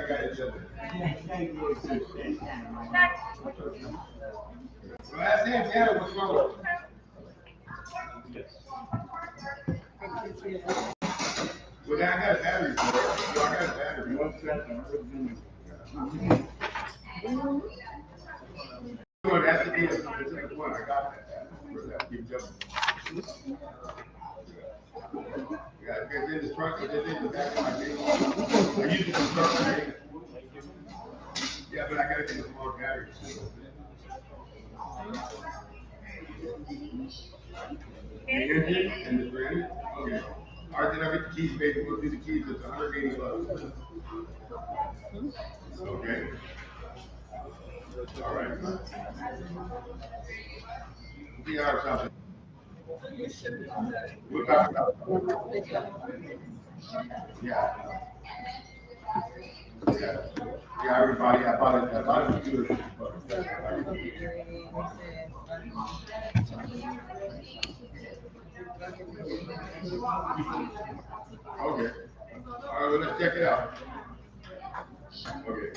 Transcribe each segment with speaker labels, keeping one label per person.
Speaker 1: got it done. Well, that's him, Tanner. What's wrong? Well, I got a battery for it. So I got a battery. No, that's the deal. This is the point. I got that. Keep jumping. Yeah, because in the truck, it's in the back of my vehicle. I use it to start my vehicle. Yeah, but I got to get a small battery. The engine and the brand? Okay. All right, then I'll get the keys, baby. We'll do the keys. It's 180 bucks. Okay. All right. We are something. We'll talk about it. Yeah. Yeah. Yeah, everybody, I bought it for 2 bucks. Okay. All right, well, let's check it out. Okay.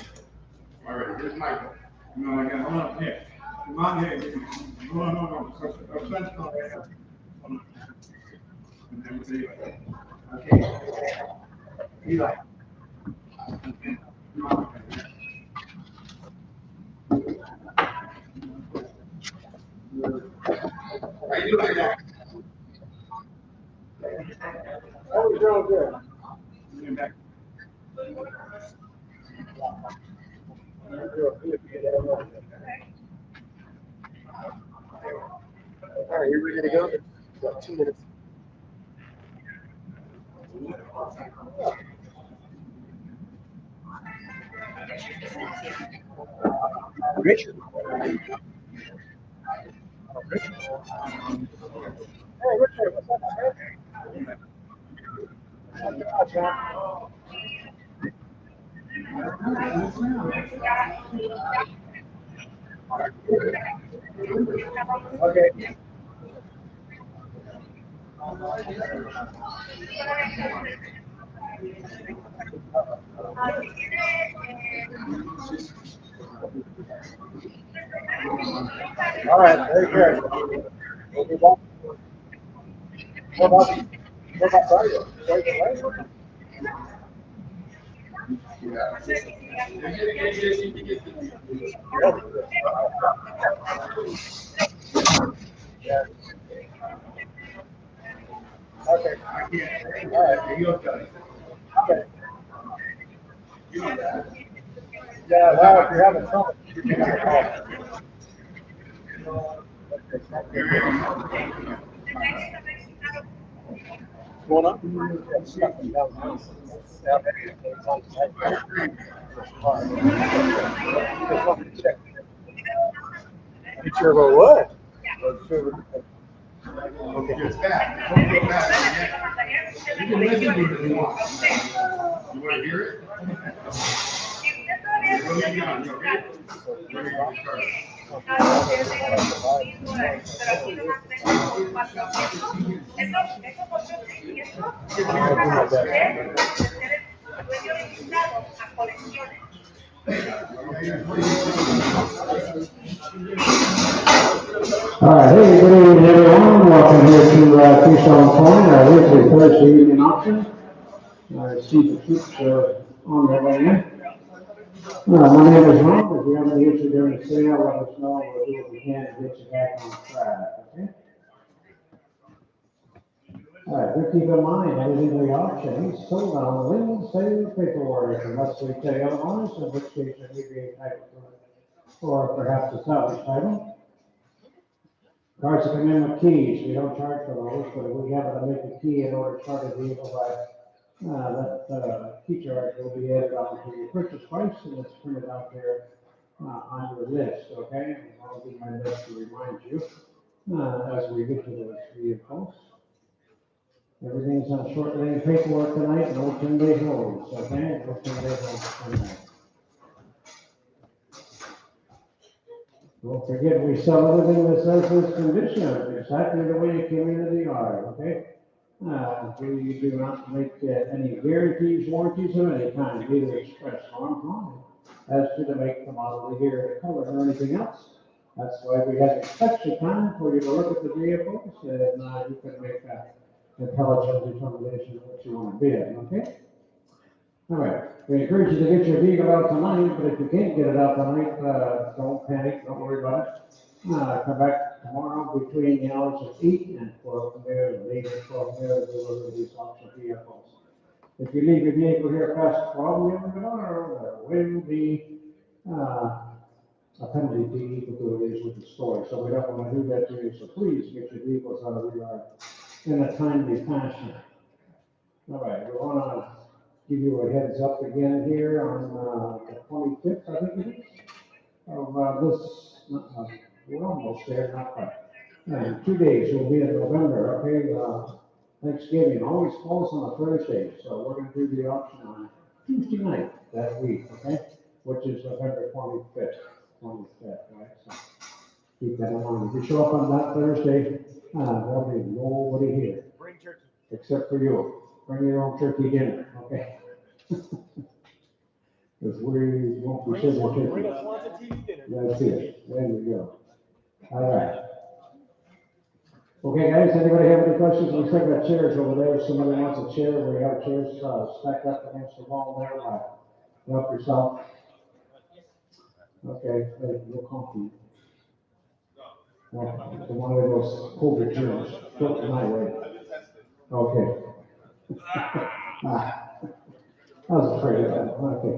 Speaker 1: All right, here's Michael. No, I got one up here. Come on here. No. Okay. Eli. How you doing, Jack? Oh, you're good. You're back. All right, you ready to go? Got 2 minutes. Richard. Hey, Richard, what's up, man? Okay. All right, very good. What about Friday? Yeah. Okay. I can't. All right. Okay. Yeah, well, if you're having trouble, you can have a call. Going up? You sure about what? Okay. It's bad. Don't feel bad. You can listen to it if you want. You want to hear it? What are you doing? You okay? Let me get started.
Speaker 2: All right, hey, good evening, everyone. Welcome here to Keystone Point. Here's the Thursday evening auction. See the troops on their way in. My name is Ron. If you have any issue during the sale, let us know. We'll do what we can to get you back on track. Okay. All right, do keep in mind, everything we auction is sold on lien sale paperwork unless we tell you otherwise, in which case it may be entitled to it, or perhaps a salvage title. Cars that come in with keys, we don't charge for those, but if we happen to make a key in order to start a vehicle that key charge will be added on to your purchase price, and it's printed out there on your list, okay? And I'll do my best to remind you as we get to those vehicles. Everything's on short lane paperwork tonight, no 10-day holds, okay? No 10-day holds tonight. Don't forget, we sell everything that says this condition, exactly the way you came into the yard, okay? We do not make any guarantees, warranties of any kind, either express or implied, as to the make, the model, the year, the color, or anything else. That's why we have inspection time for you to look at the vehicles, and you can make that intelligent determination of what you want to bid, okay? All right, we encourage you to get your vehicle out tonight, but if you can't get it out tonight, don't panic, don't worry about it. Come back tomorrow between the hours of 8 and 12 noon, 8 and 12 noon, deliver these auction vehicles. If you leave your vehicle here past 12 noon tomorrow, there will be a penalty fee to do it with the store. So we don't want to do that to you, so please get your vehicles out of the yard in a timely fashion. All right, we want to give you a heads up again here on the 25th, I think it is, of this, we're almost there, not quite. And 2 days will be in November, okay? Thanksgiving always falls on a Thursday, so we're going to do the auction on Tuesday night that week, okay? Which is November 25th, right? So keep that in mind. If you show up on that Thursday, there'll be nobody here.
Speaker 3: Bring turkey.
Speaker 2: Except for you. Bring your own turkey dinner, okay? Because we won't be serving turkey.
Speaker 3: Bring a Swanson TV dinner.
Speaker 2: That's it. There you go. All right. Okay, guys, anybody have any questions? Looks like that chairs over there. Somebody wants a chair. We have chairs stacked up against the wall there. Help yourself. Okay, no coffee. So one of those COVID chairs. Flip my way. Okay. I was afraid of that. Okay.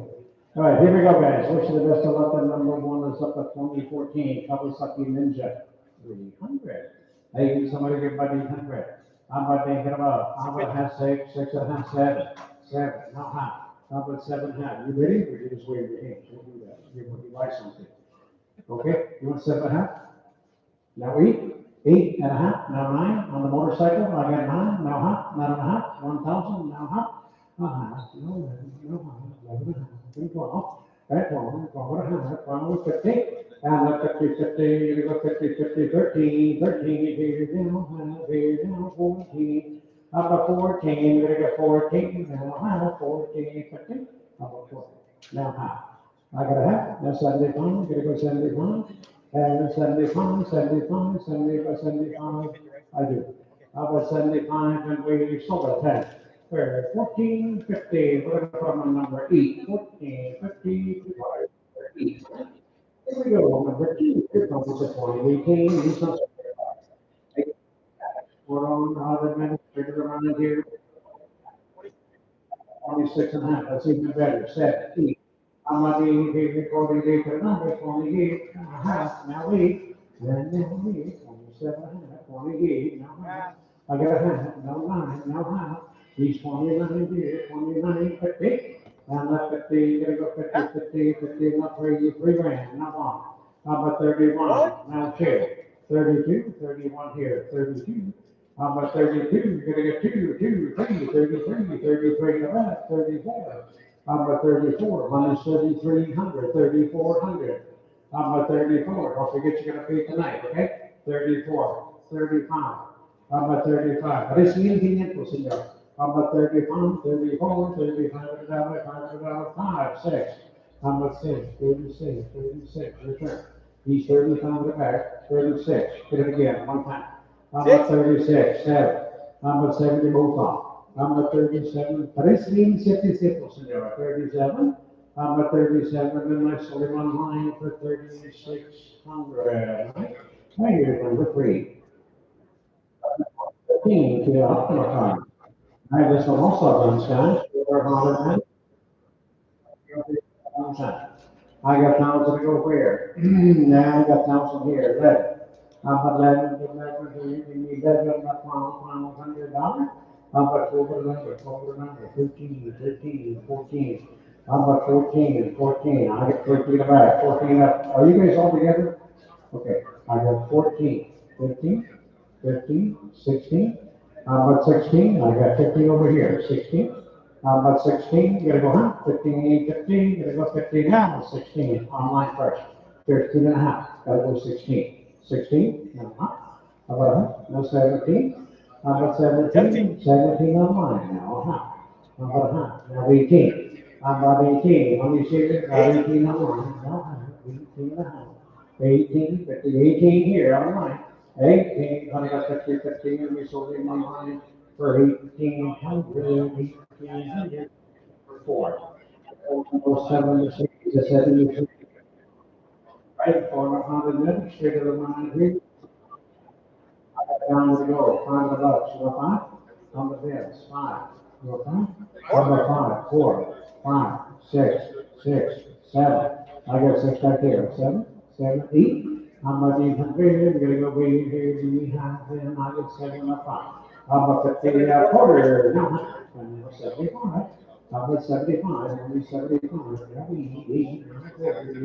Speaker 2: All right, here we go, guys. Wish you the best of luck. And number one is up at 2014 Kawasaki Ninja 300. Hey, somebody give buddy 100. How about they get about? How about half 6, 6.5, 7, 7, no half. How about 7.5? You ready? Or you just wave your hands? Don't do that. You buy something. Okay, you want 7.5? Now 8, 8.5, now 9 on the motorcycle. I got 9, now half, 9.5, 1,000, now half. No, 12, right, 12, 50, and 50, 50, you go 50, 50, 13, 13, here now, 14, up to 14, you're gonna go 14, now 14, 50, up to 40, now half. I got a half, now 75, you're gonna go 75, and 75, 75, 75, 75, I do. How about 75, and we still got 10. 14, 50, we're going to put on number 8, 14, 50, 8. Here we go, number 2, here comes the 2018, this one's we're on the administrator around here, 26.5, that's even better, 7, 8. I'm going to be recording the number 28.5, now 8, and now 8, 27.5, 28, now half. I got a half, now 9, now half. He's 29 here, 29, 50, and that 50, you're gonna go 50, 50, 50, not 3 grand, not 1. How about 31? Now 2, 32, 31 here, 32. How about 32? You're gonna get 2, 2, 3, 33, 33 to that, 34. How about 34? Minus 3,300, 3,400. How about 34? Don't forget you're gonna pay tonight, okay? 34, 35. How about 35? Parece bien 500, señor. How about 35, 34, 35, $5, 5, 6. How about 6, 36, 36, return. He's 35 in the back, 36. Hit it again, one time. How about 36, 7. How about 70, both off. How about 37? Parece bien 77, señora. 37. How about 37? And then I sold him online for 3,600. Right? Now you're number 3. 15 to the optimal time. All right, this one also runs guys. I got 1,000 to go where? Now I got 1,000 here, 11. How about 11, you need 11, about $1,200. How about 12, 13, 13, 14. How about 14, 14? I get 13 back, 14 up. Are you guys all together? Okay, I got 14, 15, 15, 16. How about 16? I got 15 over here, 16. How about 16? You gotta go, huh? 15, 15, you gotta go 15 now, 16, online first. 13.5, gotta go 16. 16, no, huh? How about, no 17? How about 17? 17 on mine now, How about a half? Now 18. How about 18? Let me see it. Got 18 on mine. Now half. 18 and a half. 18, 50, 18 here on mine. 18, I got 50, 50, and we sold in my line for 1800, 1800 for 4. 7 to 6 to 7 to 6. Right, 400 minutes, straight to the line here. Down we go, 5 of the bucks, you know 5? On the beds, 5. You know 5? Number 5, 4, 5, 6, 6, 7. I got 6 right there. 7, 7, 8. How about these 100? We're gonna go way here, behind them. I get 7 of 5. How about 50 quarter? No, 75. How about 75? Only 75. That we need 8,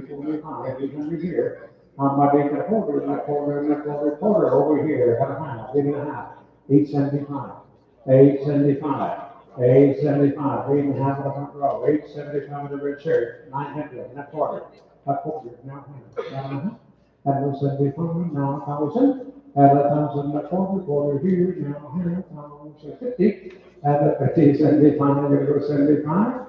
Speaker 2: 45, 800 here. But they can hold it in the corner, in the corner, corner over here, at a half, give it a half, 875, 875, 875, 8.5 of the front row, 875 of the red shirt, 900, and a quarter, now, that was 75, now 1,000, add 1,000, a quarter, quarter here, now, 1,050, add a 50, 75, I'm gonna go 75.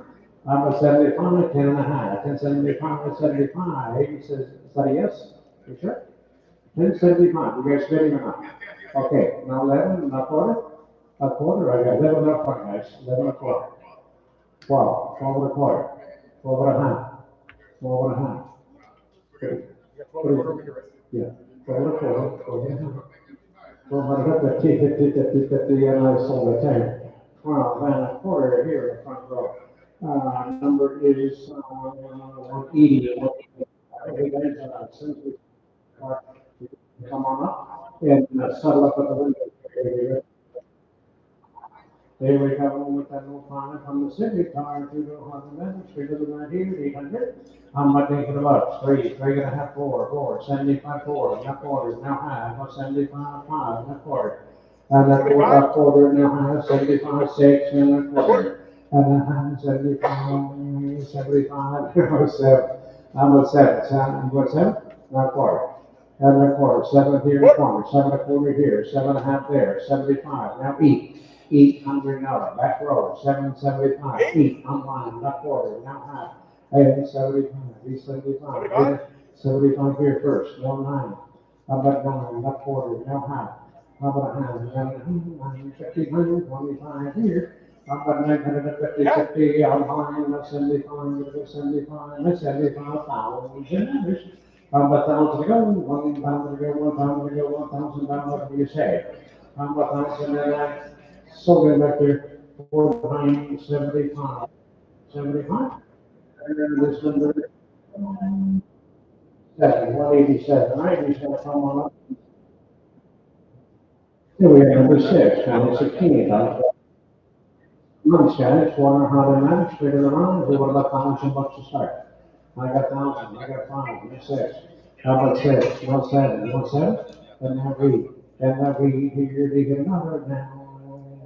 Speaker 2: I'm a 75, 10 and a half, 1075, 75. He says, is that a yes? You sure? 1075, you guys getting or not? Okay, now 11, and a quarter, I got 11 up front, guys, 11 and a quarter. 12, 12 and a quarter, 12 and a half, 12 and a half. Okay. Yeah, 12 and a quarter, 12 and a half. 1250, 50, 50, 50, and I sold a 10. 12 and a quarter here in the front row. Number is 180. Hey guys, since we come on up and settle up at the window. There we go with that little comment from the city car to the 100, straight to the right here, 800. How much for the bucks? 3, 3.5, 4, 4, 75, 4, now quarter, now half, 75, 5, now quarter. And then a quarter, now half, 75, 6, and a quarter. And then half, 75, 75, 7. I'm at 7, 7, what's 7? Now quarter. And a quarter, 7 here, corner, 7 a quarter here, 7.5 there, 75, now eat. 800 now, back row, 775, 8 on line, left quarter, now half, 875, 875, 75 here first, now 9, how about 9, left quarter, now half, how about a half, 1,500, 25 here, how about 950, 50 on line, that's 75, 75, that's 75,000. How about 1,000 to go, 1,000 to go, 1,000 to go, 1,000 down, what do you say? How about 1,000 and that? So then back there, 475, 75. And then this number, 187, right? He's gonna come on up. Here we have number 6, now 16. Money guys, 409, straight in the line. What about 1,000 bucks to start? I got 1,000, I got 5, no 6. How about 6? 17, 17? And now read. And now read here, they get another now.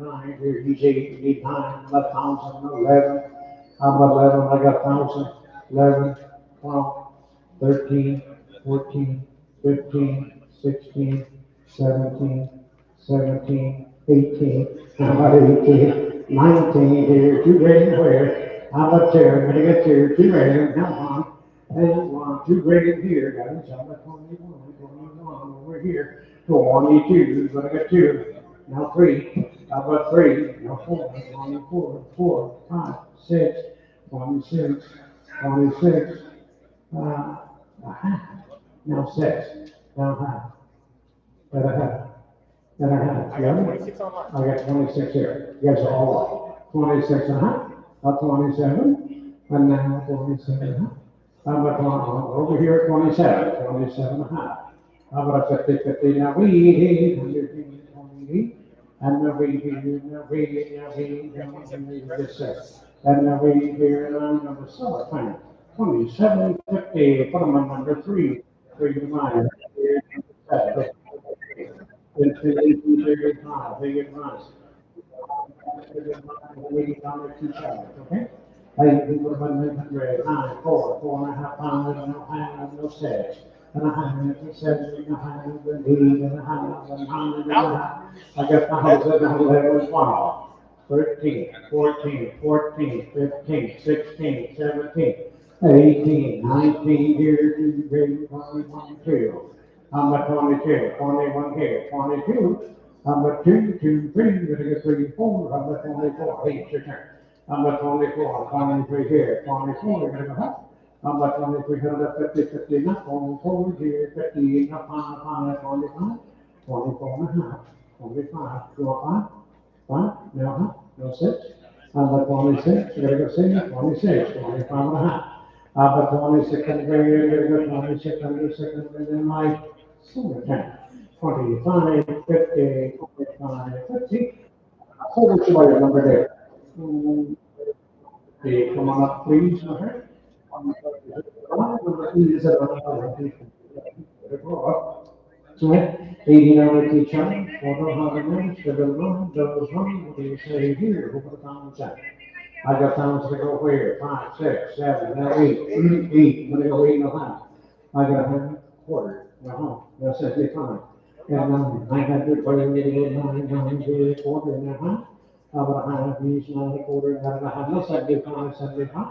Speaker 2: 9, here, he's 8, need 9, 1,000, 11. How about 11? I got 1,000, 11, 12, 13, 14, 15, 16, 17, 17, 18. How about 18? 19 here, 2 grand where? How about there? I'm gonna get there, 2 grand, come on. And 2 grand here, guys. How about 21, 21 over here. 22, gonna get 2. Now 3. How about 3? Now 4, 24, 4, 5, 6, 26, 26. A half. Now 6. Now half. And a half. And a half. I got 26 online. I got 26 here. You guys are all up. 26 and a half. Up 27. And now 27 and a half. How about over here at 27? 27 and a half. How about a 50, 50? Now we eat, 120. And now we here, now we just said. And now we here, and I'm number 7, 27, 50, put them on number 3, 3 to 9. $5, they get runs. Okay? I put them on 900, 9, 4, 4.5 pounds, no hand, no 6. and a half, and 7 and a half, and 8 and a half, and 9 and a half. I got 1,000, 11, 12, 13, 14, 14, 15, 16, 17, 18, 19 here, 2, 3, 21, 2. Number 22, 21 here, 22. Number 2, 2, 3, we're gonna get 3, 4. Number 24, 8, your turn. Number 24, 23 here, 24, we're gonna go up. Number 23, 50, 50, not 44 here, 50, not 5, 25, 24 and a half, 25, go up 5, now, no 6. Number 26, we're gonna go 6, 26, 25 and a half. Number 26 and grade, we're gonna go 26 under second, and then my summer time. 25, 50, 25, 50. Hold it to my number there. Okay, come on up, please, okay? So, 80 hour teacher, photo hardening, sugar run, double run, what do you say here? Over the town center. I got towns to go where? 5, 6, 7, now 8, 8, I'm gonna go 8 and a half. I got a quarter, that's 75. And I had to put in the 9, 9, quarter and a half. About a half, these 9, quarter, and a half, no 75, 75.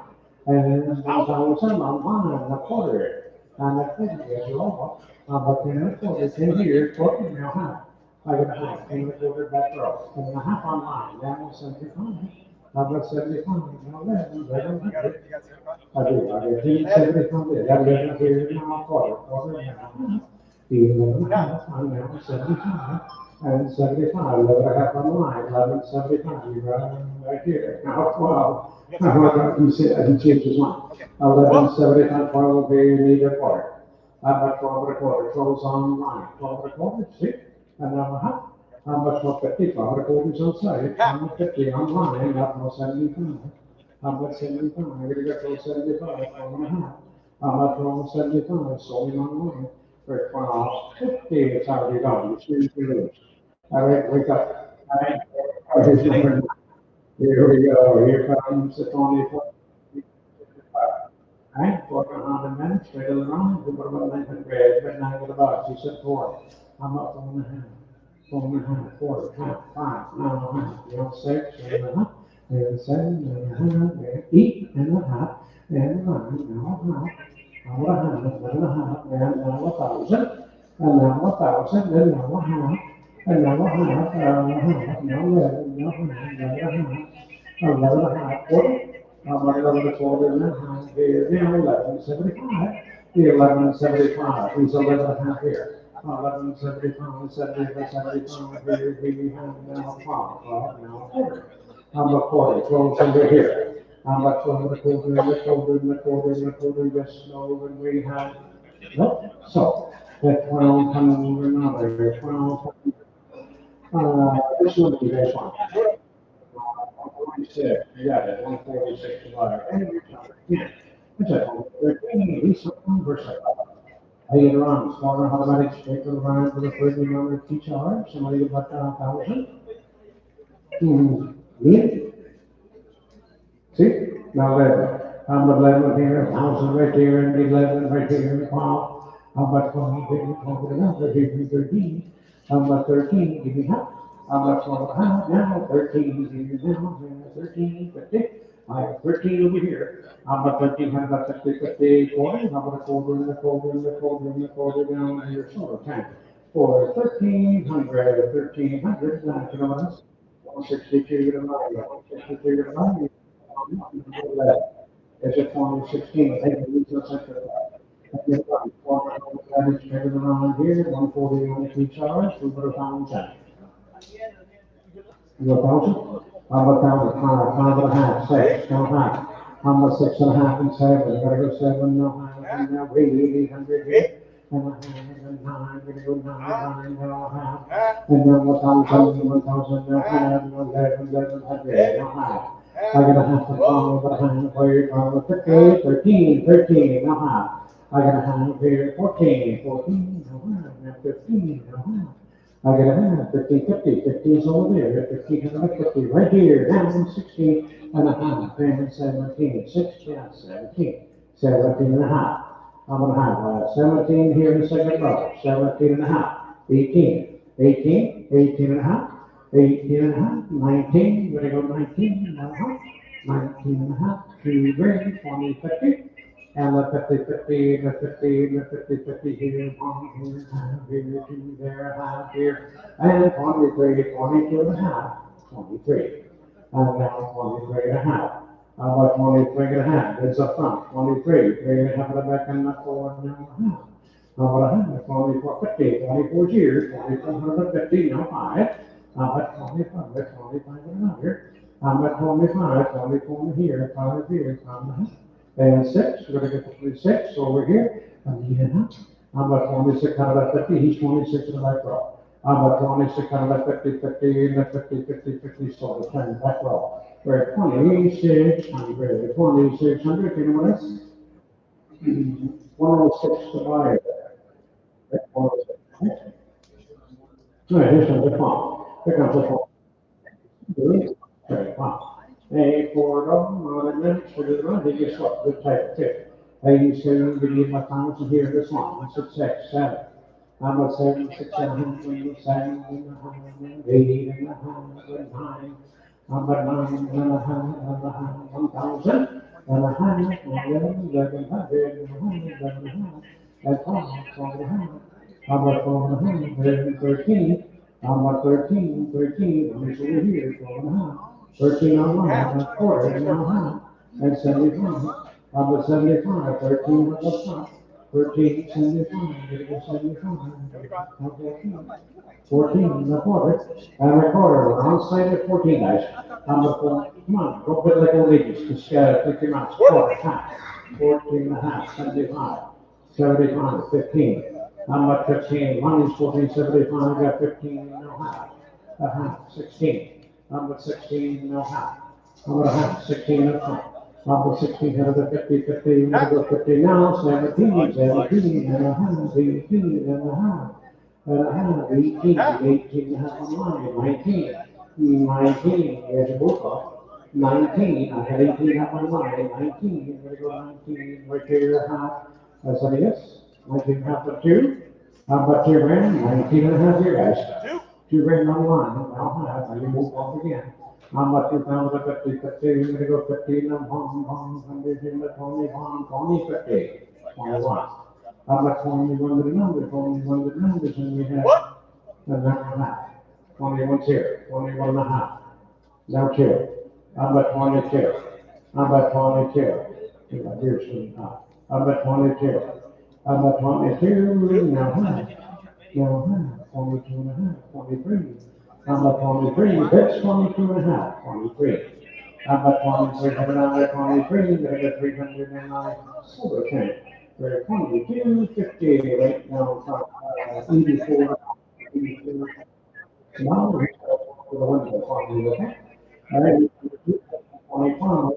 Speaker 2: And then 1,000, I'm a quarter. And that's it, yes, over. But then the quarter, 10 here, quarter and a half. I got a half, 10 and a quarter back row, and a half on mine, that was 75. About 75, now 11, 1100. I got 75 there, that 11 here, now quarter, quarter and a half. 11 and a half, I'm now 75. And 75, 11 and a half on the line, 11, 75, you're right here. Now 12. I can change his mind. 11, 75, 12, they need a quarter. How about 12 and a quarter? 12's on the line. 12 and a quarter, see? And now a half. How much for 50? 12 and a quarter is on side. How much 50 on line? Not more 75. How about 75? I'm going to go for 75, 12 and a half. How about 12 and 75? Solely on line. For 12, 50, it's already done. It's really good. All right, wake up. All right. Here's number 9. Here we go. Here comes the 24. Right, 400 minutes, straight to the line, we put about 900, but 9 with the box, he said 4. I'm up 4 and a half, 4 and a half, quarter, half, 5, 9 and a half, you know, 6 and a half, and 7 and a half, and 8 and a half, and 9, now a half, now a half, 1 and a half, and now 1,000, and now 1,000, and now a half, and now a half, now 11, now a half, now a half, 11 and a half, quarter. My 11 quarter and a half here, the 1175, the 1175, he's 11 and a half here. 1175, 75, 75, here, we have now 12, now a quarter. I'm a quarter, 12 under here. I'm a 12 and a quarter, and a quarter, and a quarter, and a quarter, yes, no, and we have, nope, so, that 12 comes another, 12, this one, you guys want. 146, you got it, 146 wire. And you're covered again. It's a 13, something versus. Hey, it runs, smaller automatic straight to the line for the 30 number teach hour. Somebody about 1,000. Yeah. See? Now 11. How about 11 here, 1,000 right there, and 11 right there, and 12. How about 20 here, 12 another, here, 13. How about 13? Give me half. How about 12 and a half? Now 13 here, now, 13, 50. I have 13 over here. How about 13? How about 50, 50, quarter? How about a quarter and a quarter and a quarter and a quarter down here? So 10. For 1,300, 1,300, you know what else? 162 to 9, 162 to 9. It's a 2016. I think it's a second. Around here, 140 on the each hour, we put a pound 10. You a thousand? How about 1,000? 5, 5 and a half, 6, no half. How about 6 and a half and 7? Gotta go 7, no half, and now 800 here. And a half, and 9, gonna go 9, no half. And then 1,000, 1,000, no half, 11, 1,100, no half. I got a half a pound, but a half here, 50, 13, 13, no half. I got a half here, 14, 14, no half, now 15, no half. I got a half, 15, 50, 50 is over there, 15, 50, right here, down 16 and a half, and 17, 16, 17, 17 and a half. I'm gonna have 17 here in the second row, 17 and a half, 18, 18, 18 and a half, 18 and a half, 19, gonna go 19 and a half, 19 and a half, 2 grand, 20, 50, and the 50, 50, the 50, the 50, 50 here, 1 here, half here, 2 there, half here, and 23, 22 and a half, 23, and now 23 and a half. How about 23 and a half? There's up front, 23, 3 and a half at the back, and the 4 and a half. How about a half? 2450, 24 here, 2450, now 5. How about 25, 25 and another. How about 25, 24 here, 5 here, 5 and a half. And 6, we're going to get to 6 over here, and he and a half. How about 26 out of that 50? He's 26 in the back row. How about 26 out of that 50, 50, and the 50, 50, 50, so the 10 back row. We're at 2600, 2600, you know what else? 106 to buy it. 106. All right, here's another phone. Here comes the phone. Very fun. Hey, for minutes, for the money, guess what? Good type of tip. Hey, you say, give me my comments here, this one, 6, 6, 7. How about 7, 6, 7, 7, 8, 9. How about 9, 1,000, 1100, that's all, 12. How about 12, 13? How about 13, 13, I'm just over here, 12. 13 on one, and a quarter, and a half, and 75. How about 75, 13 on the top. 13, 75, 75, 14, and a quarter, and a quarter. We're on site at 14, guys. Come on, go put like a ladies, just pick your mouth. Quarter, half, 14 and a half, 75, 75, 15. How about 15? One is 14, 75, got 15 and a half, 16. How about 16 and a half? How about a half, 16 and a half? How about 16 out of the 50, 50, we're gonna go 50 now, 17, 17 and a half, 18 and a half. And a half, 18, 18 and a half on mine, 19, 19, there's a book off. 19, I had 18 up on mine, 19, I'm gonna go 19, right here, half. I said yes, 19 and a half of 2. How about 2 grand? 19 and a half here, guys. 2 grand on one, now half, and you move off again. How about 2,050, 50, you're gonna go 15, and 100, 20, 50, 21. How about 21 to the numbers, 21 to the numbers, and we have the number half. 21's here, 21 and a half. Now 2. How about 22? How about 22? Here's some top. How about 22? How about 22? Now half. Now half. 22 and a half. 23. How about 23? That's 22 and a half. 23. How about 23? Have another 23. They got 309 silver tank. We're 22, 50, right now, 84, 84. Now we're to the window, probably, okay? All right, 25,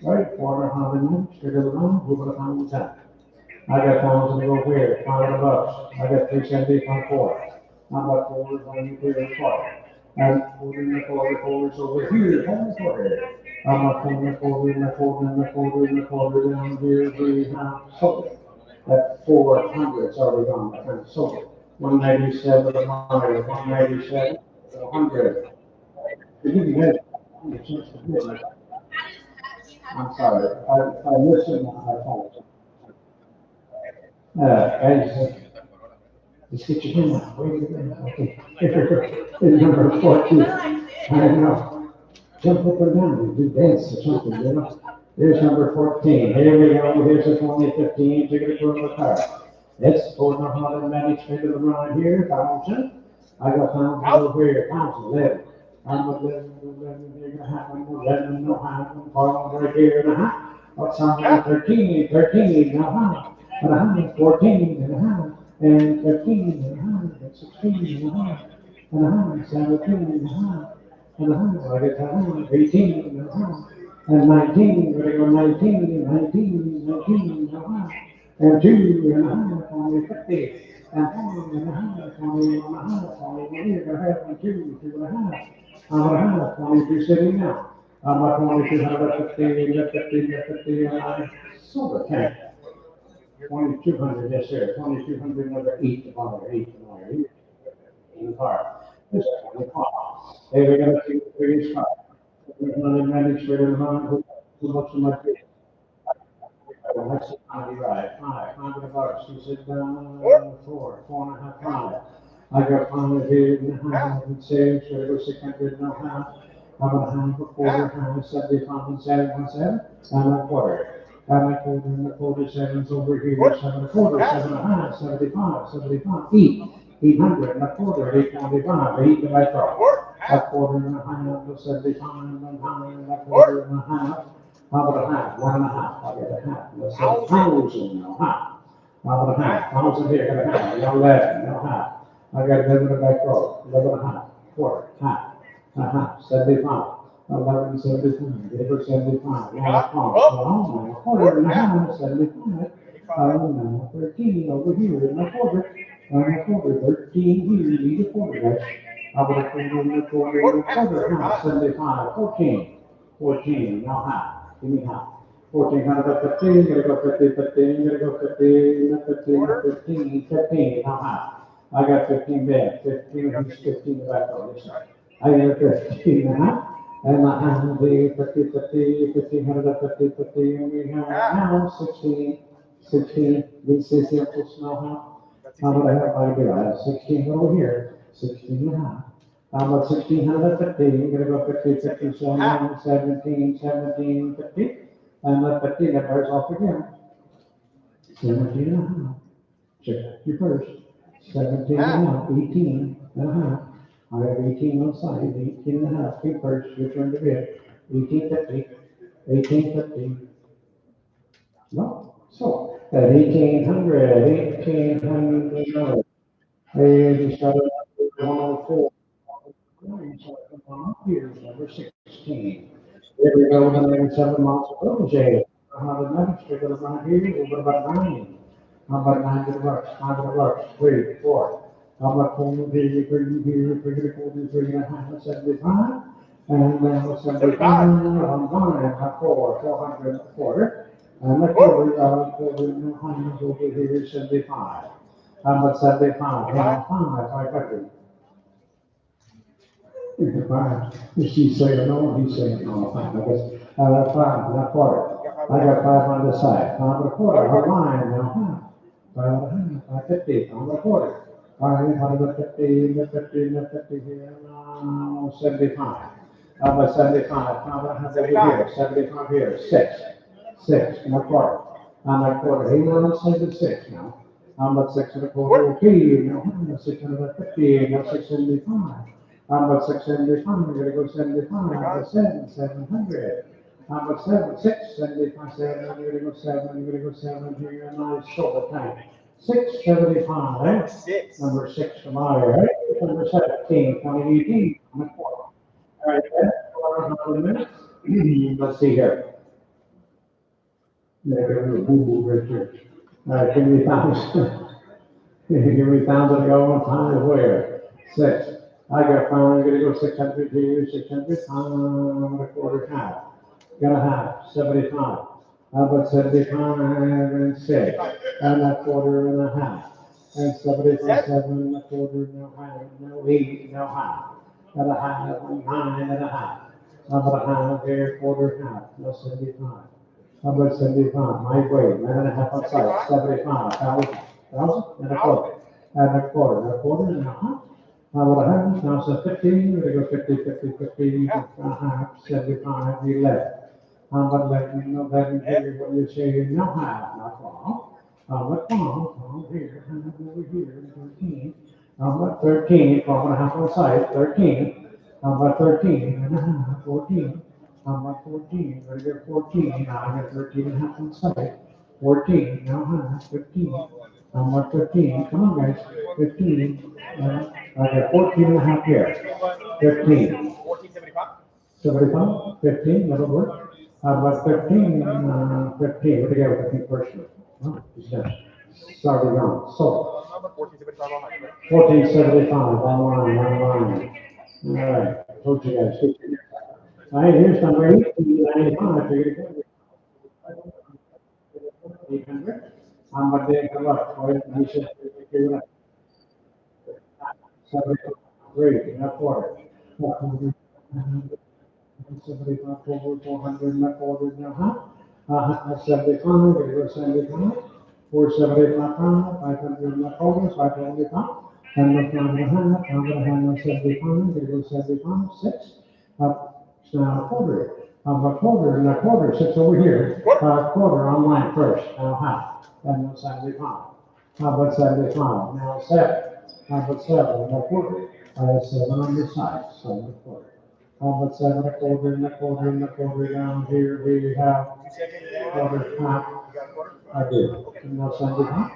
Speaker 2: right, 400 minutes, figure it out, move it on the top. I got pounds to go here, $500. I got 370 on 4. How about 4, 23, and 4? And 4 and 4 is over here, and 4. I'm not putting the 4 and the 4 and the 4 and the 4 down here, we have sold. That 400's already gone, I kind of sold it. 197 a mile, 197, 100. You didn't get it. I'm sorry, I listened, I apologize. Guys, just get your hand out, wait a minute, okay. It's number 14, I know. Jump up and down, do dance or something, you know. Here's number 14. Here we go. Here's a 2015 ticket to the car. It's for the 190 straight to the run here, 1,000. I got 1,000 over here, 1,011. I'm 11, you're gonna have 11, no half, right here and a half. What's on 13, 13, no half. And a half, 14 and a half, and 13 and a half, and 16 and a half, and a half, 17 and a half. And a half, I get a half, 18 and a half, and 19, we're gonna go 19, 19, 19 and a half, and 2 and a half, only 50, and 4 and a half, 21 and a half, only here, a half, and 2, 2 and a half, I'm a half, 22 sitting now. I'm at 22, 50, 50, 50, and I sold a tank. 2200, yes, sir. 2200, another 8 tomorrow, 8 tomorrow. In the car. This is 25. Hey, we got to see the previous car. We're going to manage for the amount who looks in my face. That's the time you ride. Five to the bucks. He said, 4.5. I got 5 here, and a half, and 6, so it was 600, and a half. I'm gonna have a quarter, and 75, and 7, and a quarter. And a quarter, and a quarter, 7's over here, 7 a quarter, 7 and a half, 75, 800, and a quarter, 825, 8 to my throat. A quarter and a half, 75, and a half, and a quarter and a half. How about a half? 1.5. I'll get a half. Let's say 1,000, no half. How about a half? 1,000 here, got a half. 11, no half. I got 11 to back row. 11.5. Quarter, half. 75. 11.75. Give her 75. Now, quarter and a half. 75. 13 over here in the quarter. 13 here. Need a quarter, guys. How about a quarter and a quarter and a quarter? Half. 75. 14. Now half. Give me half. 14, 115, gonna go 50, 15, gonna go 15, 15, now half. I got 15 there, 15, he's 15 back on this side. I got 15 and a half, and I have the 50, 150, 50, and we have now 16, this is the upper snow half. How about I have my bill? I have 16 over here, 16 and a half. How about 1,650? You're gonna go 50, 57, 17, 50. And let 50 that bears off again. 17 and a half. Check your first. 17 and a half, 18 and a half. I have 18 on side, 18 and a half. Keep first, your turn to bid. 1850. No. So at 1800, hey, just got it 104. Here's number 16. There we go, 107 miles of road, Jay. How the next, we're going to run here, we're about 9. How about 9 to the bucks, 5 to the bucks, 3, 4. How about 4 here, 3 here, 3 to the quarter, 3 and a half, 75. And then 75, on 1 and a 400 and a quarter. And the quarter and a half over here, 75. How about 75, 500. She's saying no, he's saying no, fine, I guess, 5, not quarter. I got 5 on the side, 5 and a quarter, a line, now half. 5 and a half, 50, on the quarter. 550 here, now 75. How about 75, 5 and a half over here, 75 here, 6 and a quarter. On that quarter, he now 76 now. How about 6 and a quarter, okay, now 650, now 675. How about 675? We're gonna go 75. How about 700? How about 675? 7. We're gonna go 7. We're gonna go 7 here. Nice shoulder tank. 675. Number 6 tomorrow, right? Number 17, 2018. On the quarter. All right, that's 4 minutes. Let's see here. There we go. Boo Richard. All right, give me 1,000. Give me 1,000 to go on time where? 6. I got 5, I'm gonna go 600 here, 600, I'm a quarter half. Got a half, 75. How about 75 and 6? And a quarter and a half. And 75, 7 and a quarter, no half, no 8, no half. Got a half, 9 and a half. How about a half here, quarter half, no 75. How about 75? My way, 9.5 on site, 75, 1,000 and a quarter. And a quarter and a half. How about a half? Now, so 15, we're going to go 50, a half, 75, 11. How about 11? No, 11 here, what you say, no half, not wrong. How about 12 here, half over here, 13. How about 13, 12 and a half on site, 13. How about 13 and a half, 14. How about 14? We're going to get 14. Now I got 13 and a half on site. 14, now half, 15. How about 15? Come on, guys. 15. I got 14 and a half here. 15. 75? 15, that'll work. How about 15? 15. What do you got with 15 first? Oh, he's done. Sorry, wrong. So, 1475 online. All right. Told you guys. All right, here's number 1895. 800. But they have what, right, and he said, "Okay, 73, and a quarter. 75, 400, and a quarter, and a half. 75, there goes 75. 475, 500, and a quarter, 525. And the pound and a half, pound and a half, and 75, there goes 75, 6. Now a quarter. A quarter and a quarter sits over here. Quarter on line first, now half. And 75. How about 75? Now 7. How about 7 and a quarter? 7 on the side, 7 and a quarter. How about 7 and a quarter and a quarter and a quarter down here? We have quarter half. I do. And now 75.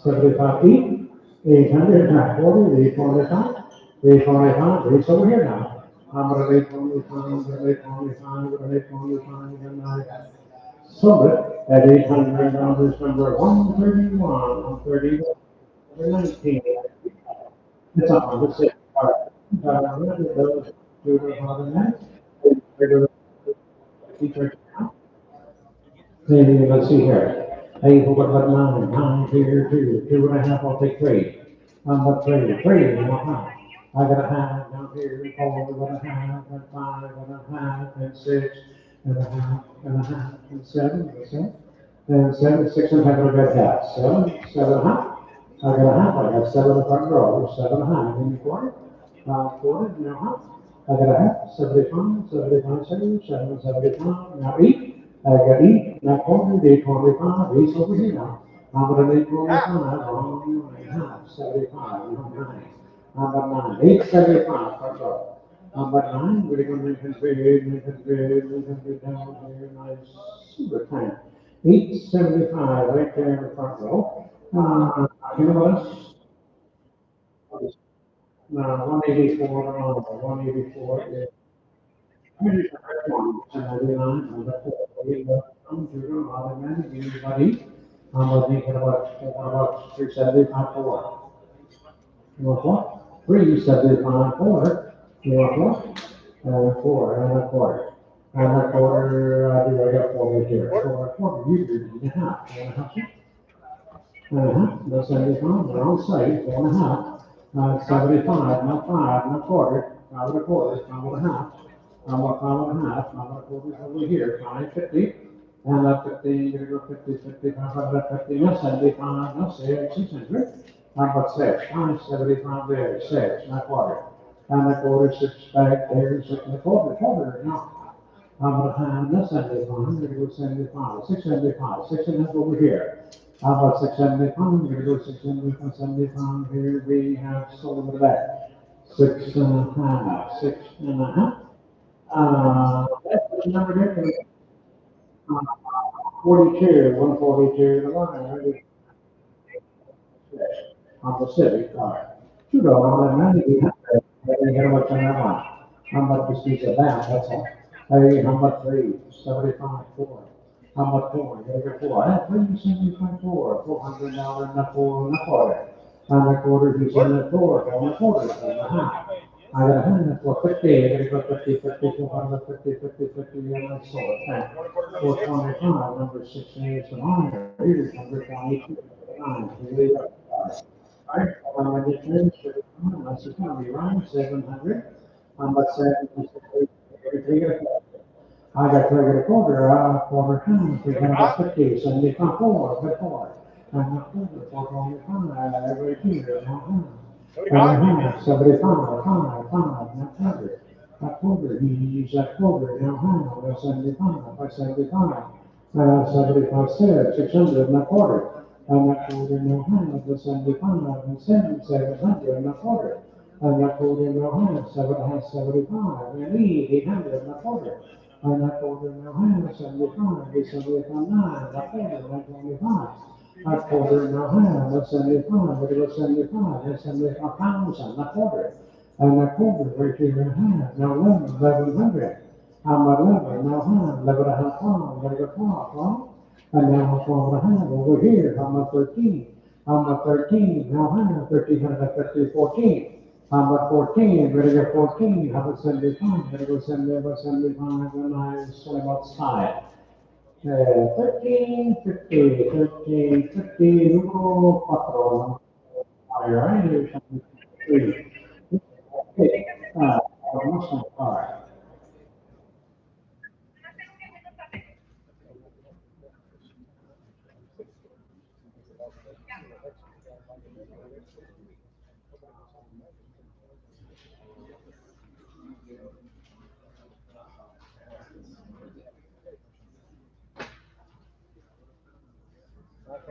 Speaker 2: 75 each. 800, not 40, 845. 845, it's over here now. How about 825, 825, 825, and I sold it at $800, number 131, 130, 19. It's on the six part. Those do the other night. Maybe let's see here. Hey, what about 9 here, 2, 2.5, I'll take 3. But 3 and a half. I got a half down here, 4 and a half, and 5 and a half, and 6 and a half, and a half, and 7, and 7, 6 and a half, and a red half. 7, 7 and a half. I got a half, I got 7 in the front row, 7 and a half, in the quarter, quarter, and a half. I got a half, 75, 75, 7, 75, now 8. I got 8, now quarter, 825, 8's over here now. How about an 825, wrong, half, 75, 9. How about 9, 875, front row. How about 9, we're going to Lincoln Bridge down here, nice, super time. 875, right there in the front row. You know what? No, 184, 184, yeah. Here's the first one, 99, and that's it. Come to the automatic, anybody? I'm thinking about 375 4. You want what? 375 4. You want what? 4 and a quarter. And a quarter, I got 4 here. 4 and a quarter, you do the half. 4.5. That's 75, they're on site, 4.5. 75, not 5, not quarter, 5 and a quarter, 5 and a half. I'm about 5 and a half, 5 and a quarter is over here, 550. And that 50, you're gonna go 50, 50, 550, no 75, no 600. How about 6? 575 there, 6, not quarter. And a quarter, 6 back there, 6 and a quarter, quarter, no. How about a half, no 75, you're gonna go 75, 675, 6 and a half over here. How about 675? We're gonna go 675, 75 here. We have sold it back. 6 and a half, 6 and a half. That's the number there. 42, 142, the line. On the city car. $2 and 90. They had what's in that line. How much is piece of that? That's all. Hey, how much 3? 75, 4. How much 4? You gotta get 4. I have 375, 4. $400 and a 4 and a quarter. And a quarter, he's in the 4, 4 and a quarter, 4 and a half. I got a hundred for 50, I gotta go 50, 50, 250, 50, 50, and I sold it. 425, number 16 is an honor. Here's number 22. Alright, I just finished it. That's just gonna be around 700. But 7, I got to get a quarter time, 350, 75, 4, good 4. And a quarter, 425, every here, now. 75, 5, not 100. That quarter, he used that quarter, now how, that's 75, by 75. 75 said, 600, and a quarter. And that quarter, now how, the 75, and 700, and a quarter. And that quarter, now how, 75, and 800, and a quarter. And that quarter, now how, 75, 9, that quarter, 125. A quarter and a half, that's 75, but it was 75, that's 75,000, a quarter. And a quarter, right here and a half, now 1100. I'm 11, now half, 11 and a half, 12, gotta go 12, right? And now 12 and a half over here, I'm at 13. I'm at 13, now half, 1350, 14. I'm at 14, gotta go 14, how about 75, gotta go 70, about 75, and I say about 5. 1350, numero 4. All right, here's 3. Okay, Muslim, all right.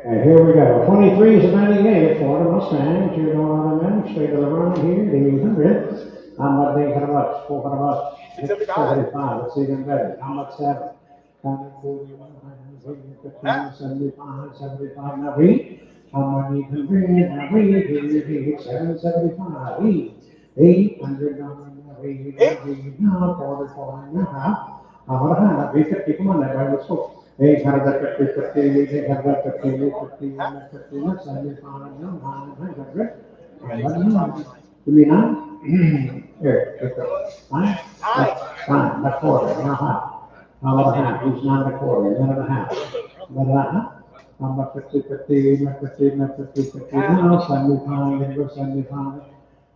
Speaker 2: Okay, here we go. 23s and 98, Florida Mustangs. You're going on the men, straight to the run here, the 100. How much they got about 400 bucks? 675. It's even better. How much 7? 75, 75. Now read. How much you can read? Now read. 775. Read. 800. Now read. Now quarter and a half. How about a half? Read 50. Come on, everybody, let's go. 850, 50, 850, 50, 75, 900. Give me 9. Here, take it. 9? 9, a quarter, and a half. How about a half? He's 9 and a quarter, 9 and a half. 9 and a half. How about 50, 50, 50, 50, 50, now 75, and go 75.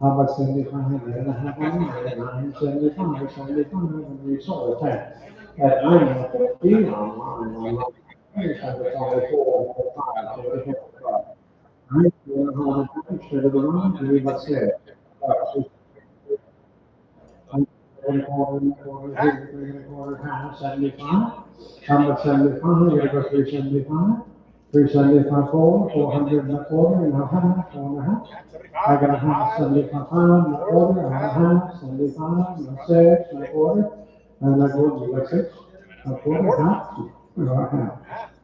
Speaker 2: How about 75, 9 and a half, 9, 75, 75, and we saw the 10. At 9:50 on here's number 24, number 5, so we have 5. Right, we're on the instead of the run, we must say. So we're quarter, here, we're gonna quarter half, 75. How much 75? We're gonna go 375. 375, 400 and a quarter, and a half, 4.5. I got a half, 75, and a quarter, and a half, 75, and a 6, and a quarter, and a quarter, you got 6, a quarter, half, a half,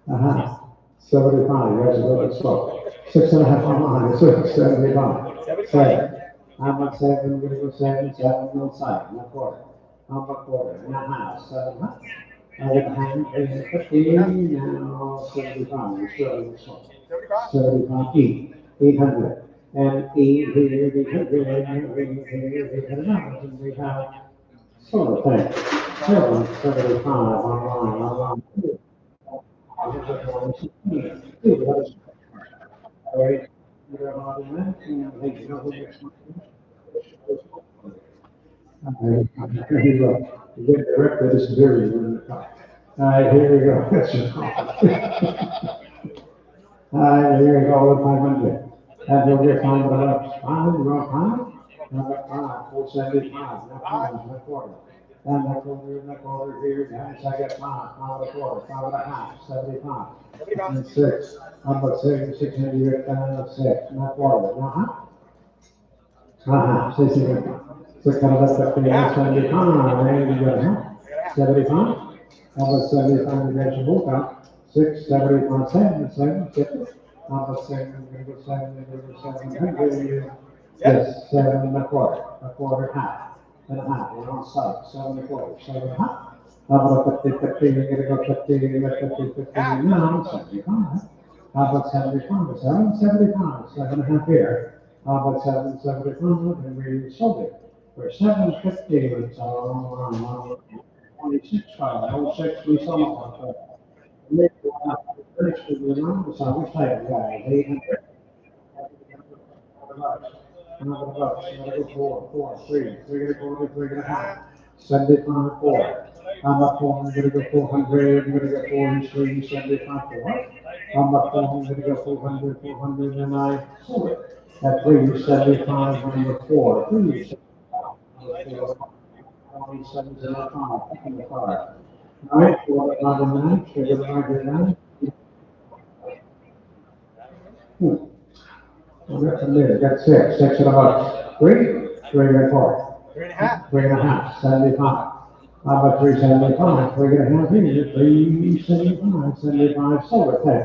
Speaker 2: a half. 75, that's a little bit slow. 6.5 on mine, 75. 7. How about 7? We're gonna go 7, 7 on side, and a quarter. How about quarter, and a half, 7, huh? I got a hand, 50, now 75, we're still in the slow. 75, 800. And 8 here, 800, here, 800, and we have sort of thing. 775 online. All right. You're on the left, and you know who gets here you go. You get directed this very in the car. All right, here we go. That's your call. All right, here we go with 500. And you'll get 500 bucks. 500, you want 5? Number 5, 475. Now 5, and a quarter. And a quarter here, guys. I got 5, 5 and a quarter, 5 and a half, 75. And 6. How about 6? 600, you get 6, and a quarter. Now, say 600, 75, and you got, 75. How about 75, you got your book out. 6, 75, 7, 7, 7. How about 7, you're gonna go 7, you're gonna go 700. Yes, 7 and a quarter, half, and a half, we're on site, 7 and a quarter, 7 and a half. How about 50, 50, you're gonna go 50, you got 50, 50, now, 75. How about 75, 7, 75, 7 and a half here. How about 7, 75, and we sold it for 750, so, 26, 06, we sold it. Next, the numbers, I wish I had, guys, 800. Another bucks, another 4, 3, 3.25. 75, 4. How about 4? I'm gonna go 400. I'm gonna go 4 and 3, 75, 4. How about 4? I'm gonna go 400, 400, and I sold it. At 3, 75, number 4. 3, 75, 75, 75. All right, 4, another 9, sugar, another 9. That's a minute, that's 6, 6 and a half. 3 and 4. 3.5, 75. How about 375? We're gonna have here 375, 75 solar tech.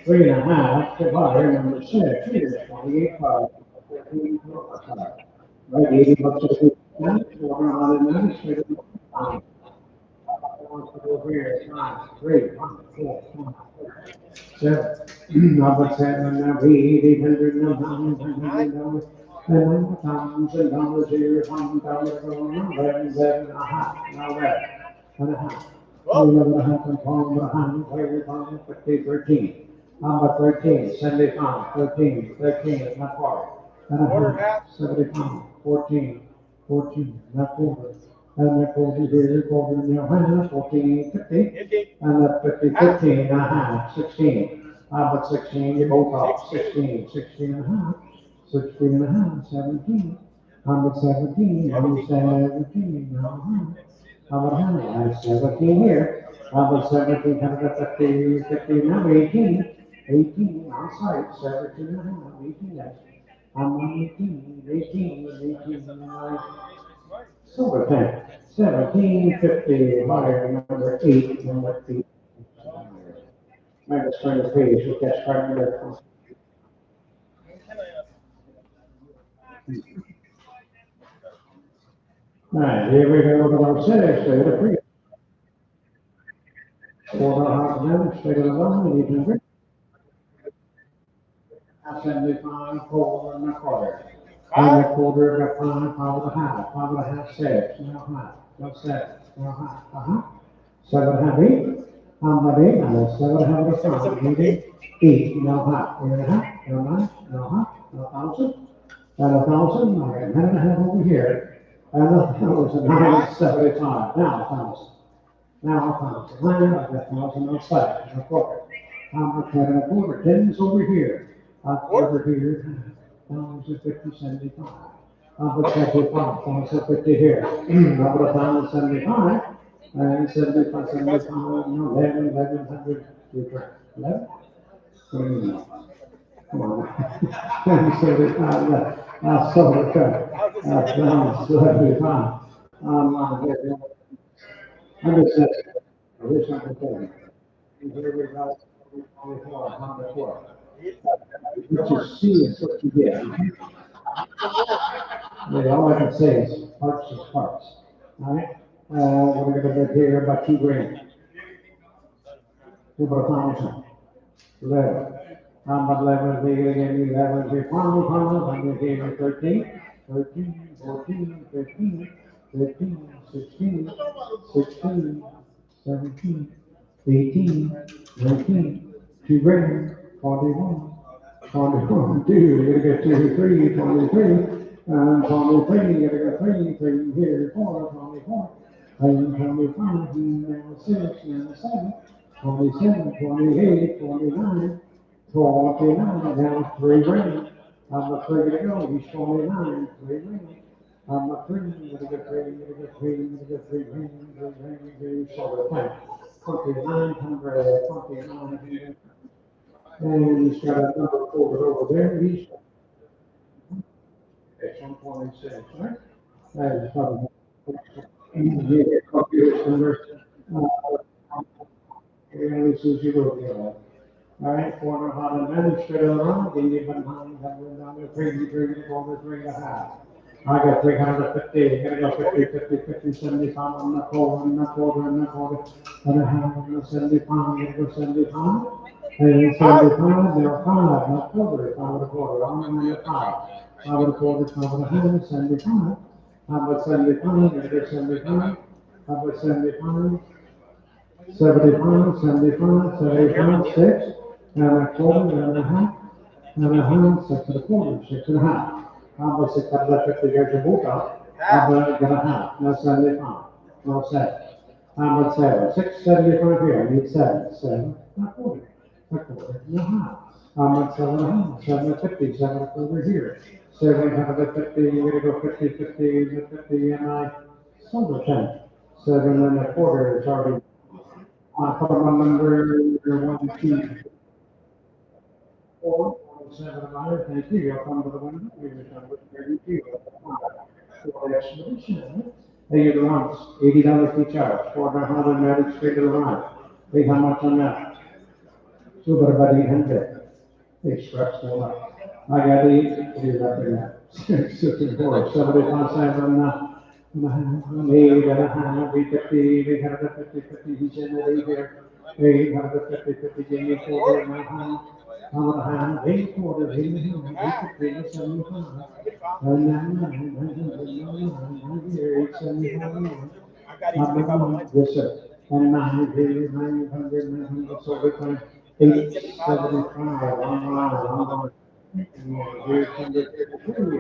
Speaker 2: 3.5, divided number 6, here, 28, 5. Right, 80 bucks a week. 490, over here, 5, 3, 1, 4, 1, 7. How about 7, now 800, now $900. $1,000 here, $1,000 going on, 11, 7 and a half, now that, and a half. 50, 13. Number 13, 75, 13, 13, not far. And a half, 75, 14, 14, not quarter. And the quarter here, quarter in the half, 14, 50. And the 50, 15 and a half, 16. Number 16, you both off, 16, 16 and a half, 16 and a half, 17. Number 17, number 17, number 17 here. Number 17, 150, 50, number 18, 18, outside, 17 and a half, 18, yes. I'm on 18, 18, 18, silver 10, 17, 50, wire number 8, number 8. Might just turn the page, look at starting there. All right, here we go with our six, straight to three. Quarter half down, straight to the one, and you can 75, quarter and a quarter. And a quarter of a pound, pound and a half, six, now half, no seven, now half, seven and a half, eight, eight, and seven and a half, eight, now half, eight and a half, now nine, now half, now thousand, and a thousand, I got 10 and a half over here, and a thousand, 975, now a thousand. Now a thousand, nine, I got 1,000 outside, and a quarter. I'm a 10 and a quarter, 10's over here, over here, 1,050, 75. I'll put 75, 1,050 here. I'll put 1,075, and 75, 75, no, 11, 1,100, 11? Come on. 75, I'll sell it, that's 75. I'm just saying, I wish I could tell you. Here we go, 24, 104. What you see is what you get. All I can say is parts is parts. All right? We're going to get here about 2 grand. About 1,000. 11. How about 11? They're going to give me 11. They're going to give me 13. 13, 14, 15, 15, 16, 16, 17, 18, 19, 2 grand, 41. 21, 2, you're gonna get 2, 3, 23, 23, you're gonna get 3, 3 here, 4, 24, 25, now 6, now 7, 27, 28, 29, 29, now 3 grand. I'm 3 to go, he's 29, 3 grand. I'm 3, you're gonna get 3, you're gonna get 3, you're gonna get 3 grand, 3 grand, 3, so the plan. 2900, 2900. And he's got a number forward over there, he's, it's 126, right? That is probably, yeah, computer number, and this is your will. All right, 400, straight around, then you put mine, that went down to 3, 3, 4, 3 and a half. I got 350, you're gonna go 50, 50, 50, 75, and a quarter, and a quarter, and a quarter, and a half, and a 75, you're gonna go 75. And 75, there 5, not quarter, 5 and a quarter, I'm gonna get 5. 5 and a quarter, 5 and a half, 75. How about 75, you get 75. How about 75? 75, 75, 75, 6, and a quarter, and a half, and a half, 6 and a quarter, 6 and a half. How about 650, here's your book out. How about get a half, now 75, now 7. How about 7, 675 here, I need 7, 7, not quarter. A quarter and a half. How much 7 and a half? 750, 7 over here. 750, you're gonna go 50, 50, 50, and I sold 10. 7 and a quarter is already. I put on number 1, 2, 4, 7 of mine. Thank you. I'll come to the window. Here's number 32. For expedition. Hey, you're the ones. $80 each hour. 490 straight to the line. Hey, how much on that? So about 800. Express one up. I got 8, here's after that. 64, 75 cents on the 8 and a half, 850, 850, 50, he's in that 8 here. 850, 50, give me 4 and a half. How about a half? 8 quarters, 8 and a half, 850, 75. And now, here, 875. Yes, sir. and 900, 900, 900, so we can 875 online. Here's 133,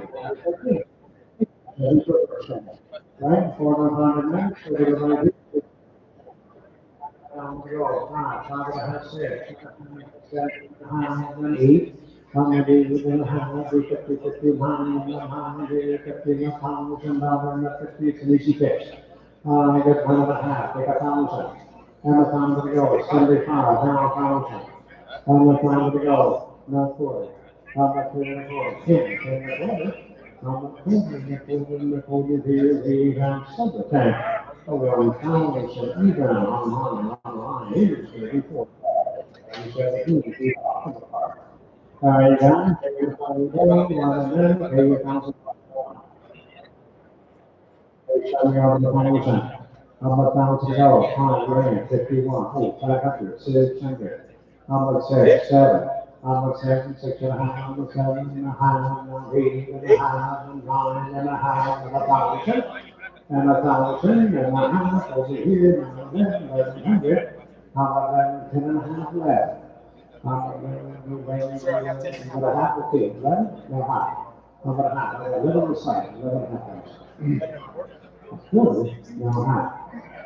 Speaker 2: right? 400 minutes, so we're going to do down below, 5, 6, 7, 8. I'm going to do 50, 59, 150, $1,000, 50, it's an easy fix. I get 1.5, take 1,000. And the time to go, 75, now 1,000. And the time to go, now 40. How much are you going to 10, 10 and 40. How much here, we have subject tank. Oh, 1,000, even online, here's the report. 17, all right, guys, everybody doing, pay your thousand. Showing over the 100%. How about $1,000? 5 grand, 51, 500, 600. How about 6, 7? How about 7, 6.5? How about 7.5? 8.5, 9.5, and 1,000. And 1,000, and 1.5 over here, and 1100. How about 11, 10.5, 11? I'm gonna have to take, right? No, high. I'm gonna have a little side, 11.5. Quarter, now high.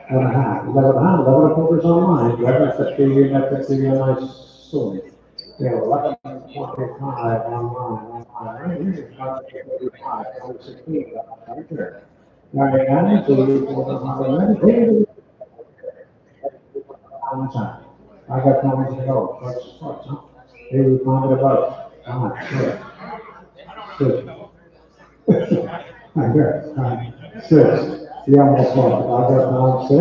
Speaker 2: 11.5, 11.5, 11 quarters online, 11.50, and that's a nice story. Yeah, 11.45 online, right here, 5.45, 16, right there. All right, guys, so we're going to meditate. On time. I got time to go. First, huh? Here we find it about. Six. Six. I got 6. Yeah, almost one. I got 6.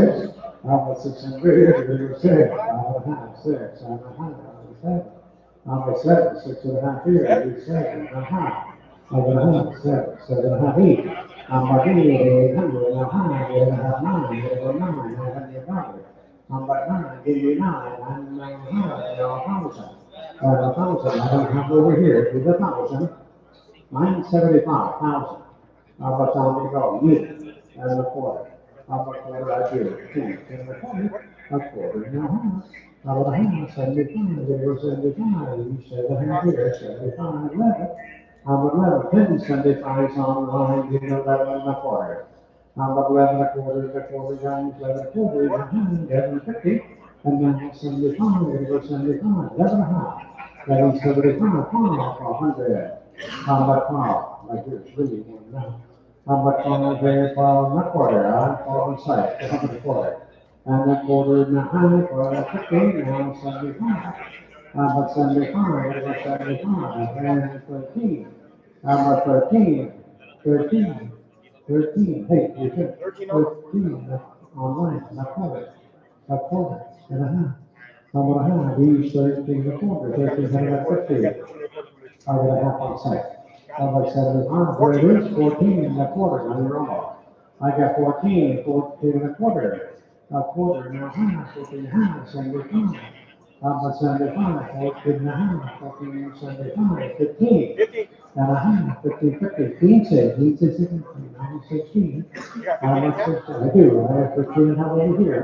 Speaker 2: I got 600. 6. I got 6. I got 7. I got 7. 6.5 here. 7. I got 7. 7.5 8. I'm about 800. I got 9. I got 9. I got 9. But nine, give you 9, and 1,000. 1,000, I don't have over here, is 1,000. 975,000. How about time to go? You and a quarter. How about quarter right here? 10, 10 and a quarter. A quarter and a half. How about a half? 75. There goes 75. You said a half here. 75, 11. How about 11? 10, 75 is on the line. Give you 11 and a quarter. How about 11 and a quarter? The quarter times 11 and a quarter is a half. 11.50. And then 75. There goes 75. 11 and a half. 11.75. 100. How about 12? Like it's really one now. How about 12 there, 12 and a quarter, 12 and side, 12 and a quarter. And a quarter and a half, or 15, now 75. How about 75, about 75, and 13. How about 13? 13, 13, hey, you should, 13, online, a quarter and a half. How about a half, use 13 and a quarter, 13 and a 50. I got a half on site. I like 75, there it is, 14 and a quarter, now you're wrong. I got 14, 14 and a quarter, now half, 14 and a half, 75. How about 75, 14 and a half, 14 and 75, 15. And a half, 15, 50, 15, 16, 16. How about 16? I do, I have 15 and how over here?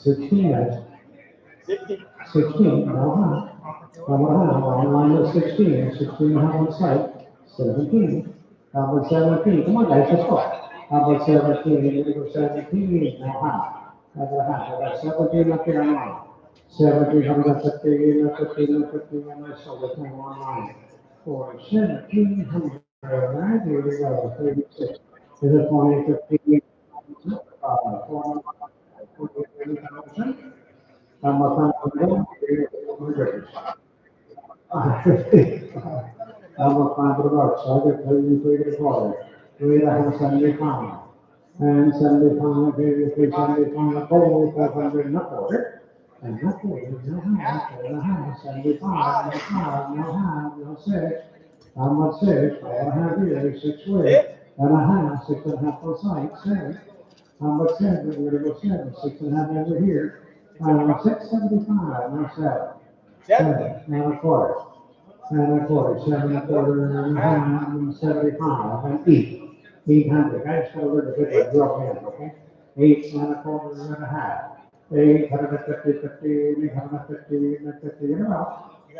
Speaker 2: 16, 16, no, online is 16, 16 on site, 17. How about 17? Come on, guys, let's go. How about 17? Here we go, 17. Now, how about half? I got 17 up here online. 17, I'm going to 15, 15, 15, and I saw the thing online. For 1,700, right? Here we go, 36. Is it 20, 15, 40,000? How much time for them? I'm a $5. I get 33 quarter. 375. And 75, 83, 75, 400 and a quarter. And a quarter, no half, 75, no 5, no half, no 6. How much 6? All I have here is 6 with. And a half, 6.5 on site, 7. How much 7? We're going to go 7, 6.5 over here. 675, no 7. 7, and a quarter. And a quarter, 7 and a quarter, and a half, and 75, and 8. 800. I just got a little bit of drop in, okay? 8 and a quarter and a half. 850, 850, 850, you know.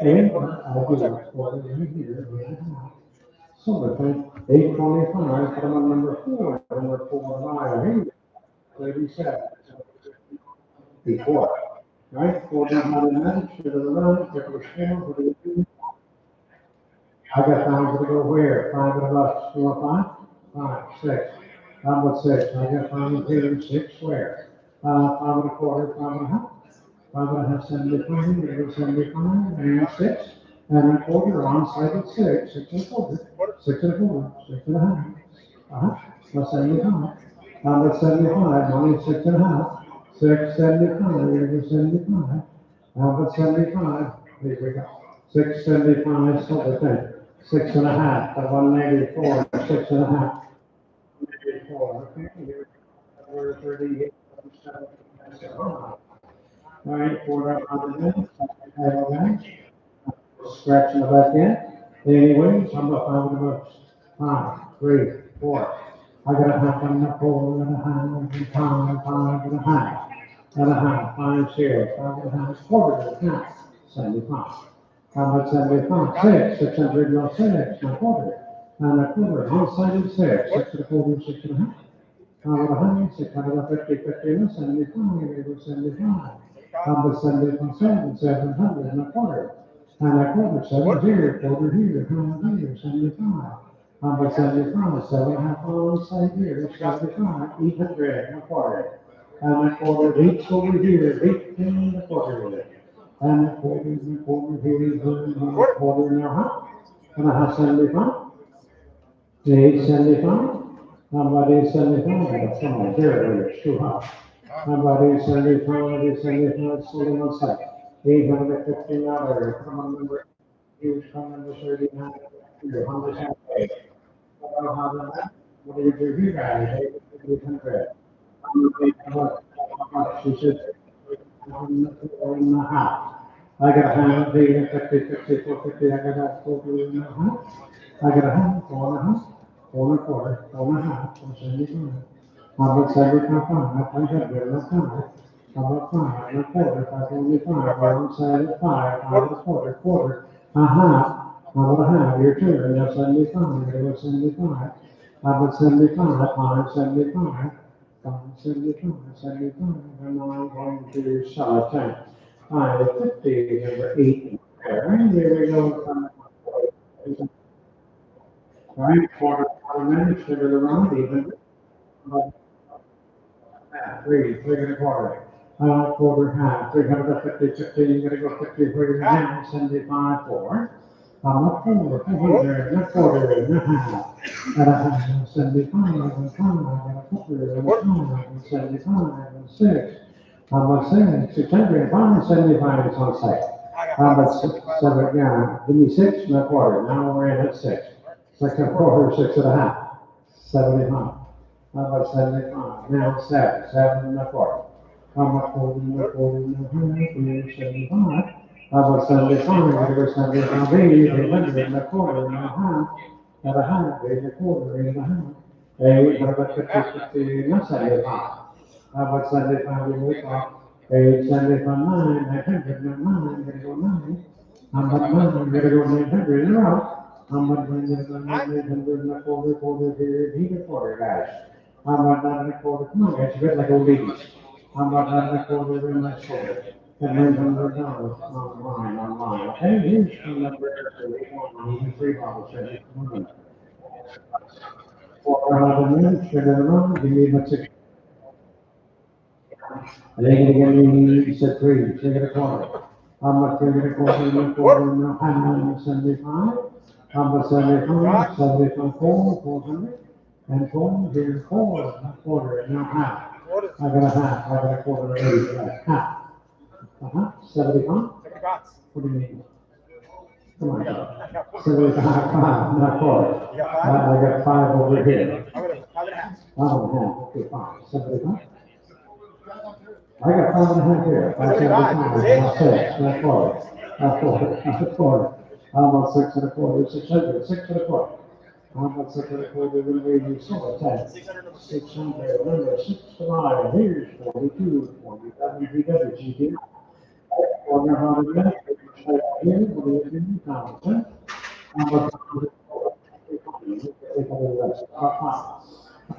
Speaker 2: And I'll do a quarter right here, right now. So the thing, 825, put them on number 4 mile, 37, before. Right, 400 should have run, if it was 4, I got time to go where? 5 and about 4 5? 5, 6. How about 6? I got time here, 6 where? 5 and a quarter, 5 and a half. 5 and a half, 75, maybe 75, and 6. And a quarter on site at 6, 6 and a quarter, 6 and a quarter, 6 and a half. That's 75. That's 75, money 6 and a half. 675, maybe 75. That's 75. There we go. 675, so the thing. 6 and a half, 194, 6 and a half. 184, okay, here we're 38, 37, all right, 400 minutes, scratching the back end. Anyways, I'm about 5 bucks. 5, 3, 4. I got a half on the 4 and a half, and 5 and a half. And a half, 5 shares, 5 and a half, quarter, half, 75. How much 75? 6, 600, no 6, no quarter. And a quarter, one-sided 6, 6 and a quarter, 6 and a half. How about 100, 650, 50, no 75, it was 75. How about 75, 700, and a quarter. And a quarter, 7 here, quarter here, half here, 75. How about 75, 7 and a half on side here, 75, 800, and a quarter. And a quarter, each over here, 18 and a quarter. And a quarter here, and a quarter in a half. And a half 75. 875. How about 875? That's on here, it's too hot. How about 875, 875, still on site. $815, come on number, use come number 39. Your hundred and eight. What do you do here, guys? 800. She said, 1 and a half. I got a hand, 50, 50, 450, I got a 4 and a half. I got a hand, 4 and a half, 4 and a quarter, 4 and a half, 475. How about 75? 500, not 5. How about 5 and a quarter, 525, one side at 5, 5 and a quarter, a half. How about a half? Your turn, now 75, there was 75. How about 75? 575. 75, 75, and now I'm going to sell 10. 550, number 8. There, here we go. All right, quarter minutes, figure the round even. 3 and a quarter. Quarter half, 350, 50, you're gonna go 50 where you're down, 75, 4. Not quarter, and a quarter, and a half. And a half, 75, and 5, and a quarter, and 5, and 75, and 6. How much 6? 600, 575 is on site. How much 7, yeah, give me 6 and a quarter, now we're in at 6. 6 and a quarter, 6 and a half, 75. How about 75? Now 7, 7 and a quarter. How much 40 and a quarter, and a half, 75. How about 75? We're 75, 800 and a quarter, and a half, and a half, 8 and a quarter, and a half. 850, not 75. How about 75? We move up. 875, 9, 900, 9, gonna go 9. How about 9? Gonna go 900 in a row. How about 900 and a quarter here, and a quarter, guys. How about 9 and a quarter? Come on, guys, you get like old ladies. How about 9 and a quarter in my shoulder? And $900 online. Okay, here's the number, 3 bottles, 400 minutes, figure it out, give me about 6. And then again, you said 3, 3 and a quarter. How much 3 and a quarter, and a quarter, and a half, 75. How about 75, 75, 400. And 4, here's 4, a quarter, and a half. I got a half, I got a quarter, and a half. 75? What do you mean? Come on, 75, 5, not 4. I got 5 over here. 5 and a half, okay, 5, 75. I got 5 and a half here. 575, 6, not 4. Not 4, not 4. How about 6 and a quarter? 600, 6 and a quarter. How about second quarter revenue, so 10, 600, number 6 to 9, here's 42, 47, VWGT. Corner 100, here, what do you do, Thompson? How about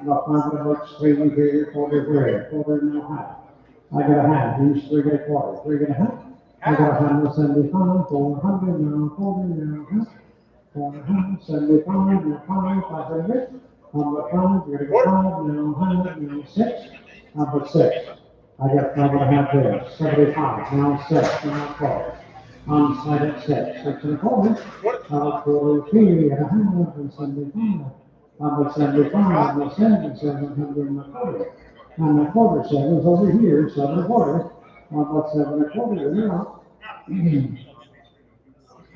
Speaker 2: about 500 bucks, 3 here, quarter and a half. I got a half, here's 3 and a quarter, 3 and a half. I got 175, 400, now quarter, now half. 475, now 500. How about 5, we're gonna go 5, now 100, now 6. How about 6? I got 5 and a half there, 75, now 6, now 12. On side at 6, 6 and a quarter. Quarter 3 and a half, and 75. How about 75, now 7, 700 and a quarter. And a quarter, 7 is over here, 7 and a quarter. How about 7 and a quarter, now?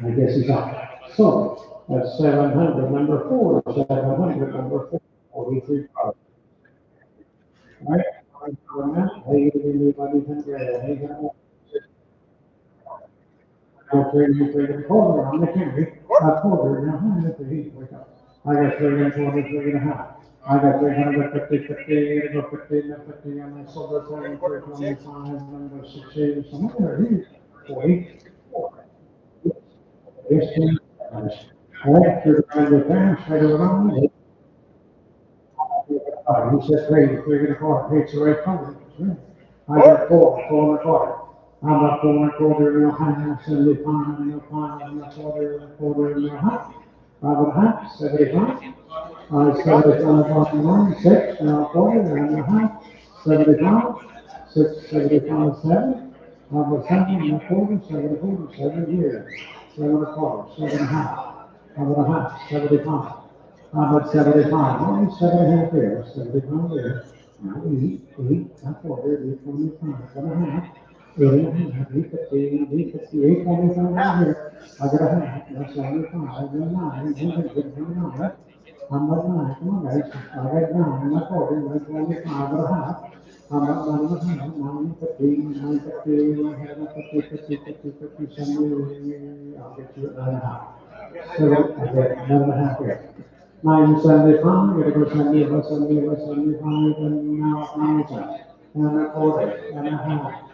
Speaker 2: I guess he's out. So that's 700, number 4, 700, number 4, 43 cars. Right? Hey, anybody can get it. Hey, I'll trade you for the quarter on the Henry. A quarter, now how much is he? I got 3 and a quarter, 3 and a half. I got 350, 50, 50, 50, and I sold it for 325, number 16, somewhere here, 44. Yes, all right, you're trying to pass, right around. He said, hey, 3 and a quarter, takes the right color. I got 4 and a quarter. How about 4 and a quarter, no half, 75, no 5 and a quarter, no half. How about half, 75? 75 on 1, 6 and a quarter, and a half, 75, 6, 75, 7. How about 7 and a quarter, 7 and a quarter, 7 years, 7 and a quarter, 7 and a half. How about a half, 75? How about 75? Only 7 and a half here, 75 here. Now 8, a quarter, 825, and a half. 8 and a half, 850, 825 right here. I got a half, that's 75, and 9, 109. I'm about 9, come on guys. I got 9, a quarter, 125, and a half. I'm about 9 and a half, 9, 15, 9, 50, I have a 50, 50, 50, 50, 70, I'll get you at 9 and a half. So I get 9 and a half here. 975, we're gonna go 70, 75, and now 9, and a quarter, and a half.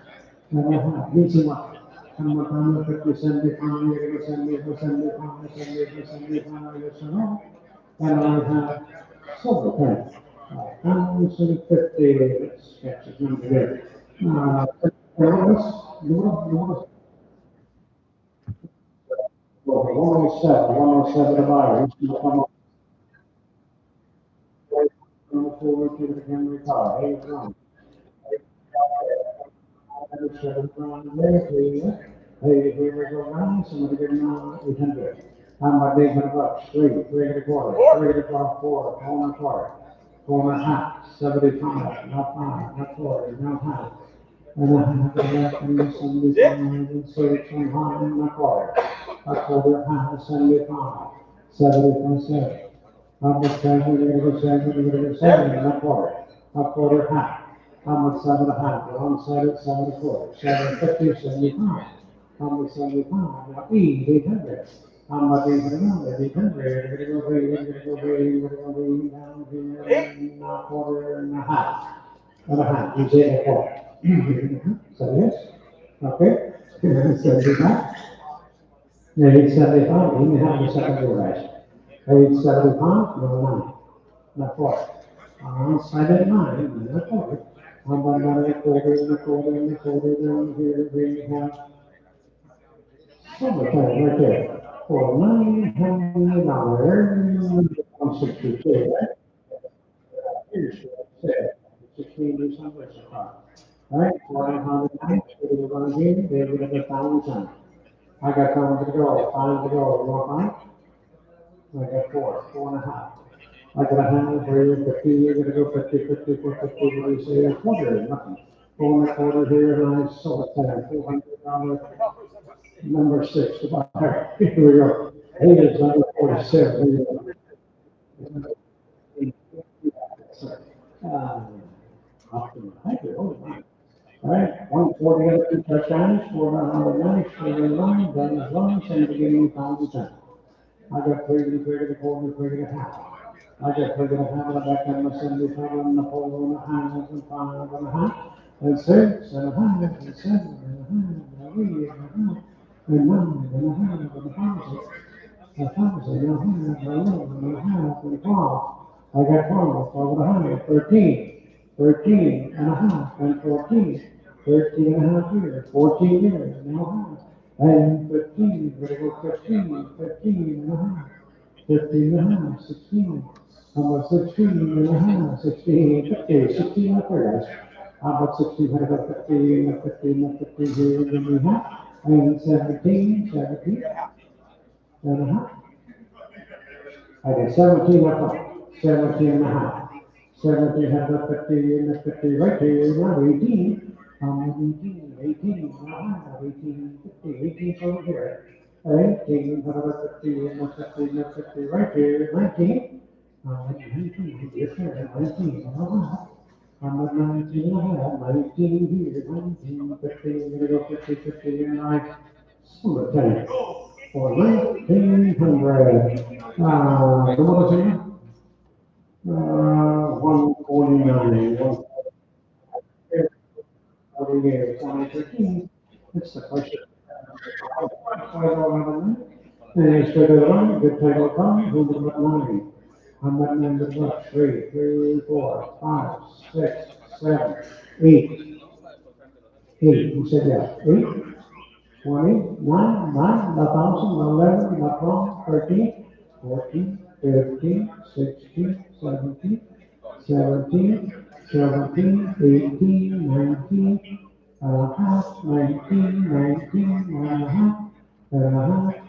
Speaker 2: Easy one. And what time is 50, 75, you're gonna 70, 75, 70, 75, yes or no? And I have silver pen. 150, let's sketch it number here. Notice, 107 to buy. You come up. Forward to the Henry car, 81. Hey, here we go now, somebody give me 800. How about 800 bucks? 3 and a quarter, 3 and a quarter, 4 and a quarter, 4 and a half, 75, not 5, not quarter, not half. And I have the left and 75, and 6 and 1 and a quarter, half, 75, 75, 7. How about 7, we're gonna go 7, we're gonna go 7 and a quarter, half. How much 7 and a half? We're on side at 7 and a quarter, 750, 75. How much 75? Now 800. How much 800? 800. We're gonna go way, down here, a quarter and a half. And a half, you say a quarter. So yes, okay. 75. 875, you have the second guys. 875, no 9. Not 4. On side at 9, and a quarter. How about another quarter and a quarter and a quarter down here? We have summertime right there for $900. 162, right? Here's what it said. 16 is somewhere. All right, 400 we're going to here. They're going to get 1,000. I got time to go. Time to go. You want 5? I got 4 and a half. I got a hand for you, 50, you're gonna go 50, 50, 50, 50, what do you say, a quarter, nothing. 4 and a quarter here, and I sold it at $400, number 6, to buy. Here we go. 8 is number 47. Thank you, oh my. All right, 140 other 2 touchdowns, 490, 3 1, done as well, send it again, 1,010. I got three and a quarter, three and a half. I got three and a half, back on the 75 and the 4.5 and 5.5 and 6.5 and 7.5 and 8.5 and 9.5 and 1,000 and 12. I got 12 and a half, 13 and a half and 14, 13 and a half years, 14 years and a half, and 15, we're gonna go 15, 15 and a half, 15 and a half, 16. How about 16 and a half, 16, 50, 16 and a third. How about 16, how about 15, and 15, and 15 here and a half, and 17, 17 and a half. I did 17 up front, 17 and a half. 17 had the 50 and the 50 right here, now 18. 18 and a half, 18, 50, 18 over here. 18 had the 50 and the 50 and the 50 right here, 19. 19, yes sir, 19 and a half. I'm at 19 and a half, 19 here, 19, 50, I'm gonna go 50, 50 and 9. So 10 for 1900. The what is it? 149, 148, 2013. It's the question. And it's good to run, good title come, who would let nine? I'm at number what? 3, 3, 4, 5, 6, 7, 8. 8, you said yes, 8. 20, 9, 9, 1,000, 11, 12, 13, 14, 15, 16, 17, 17, 17, 18, 19, half, 19, 19, and a half,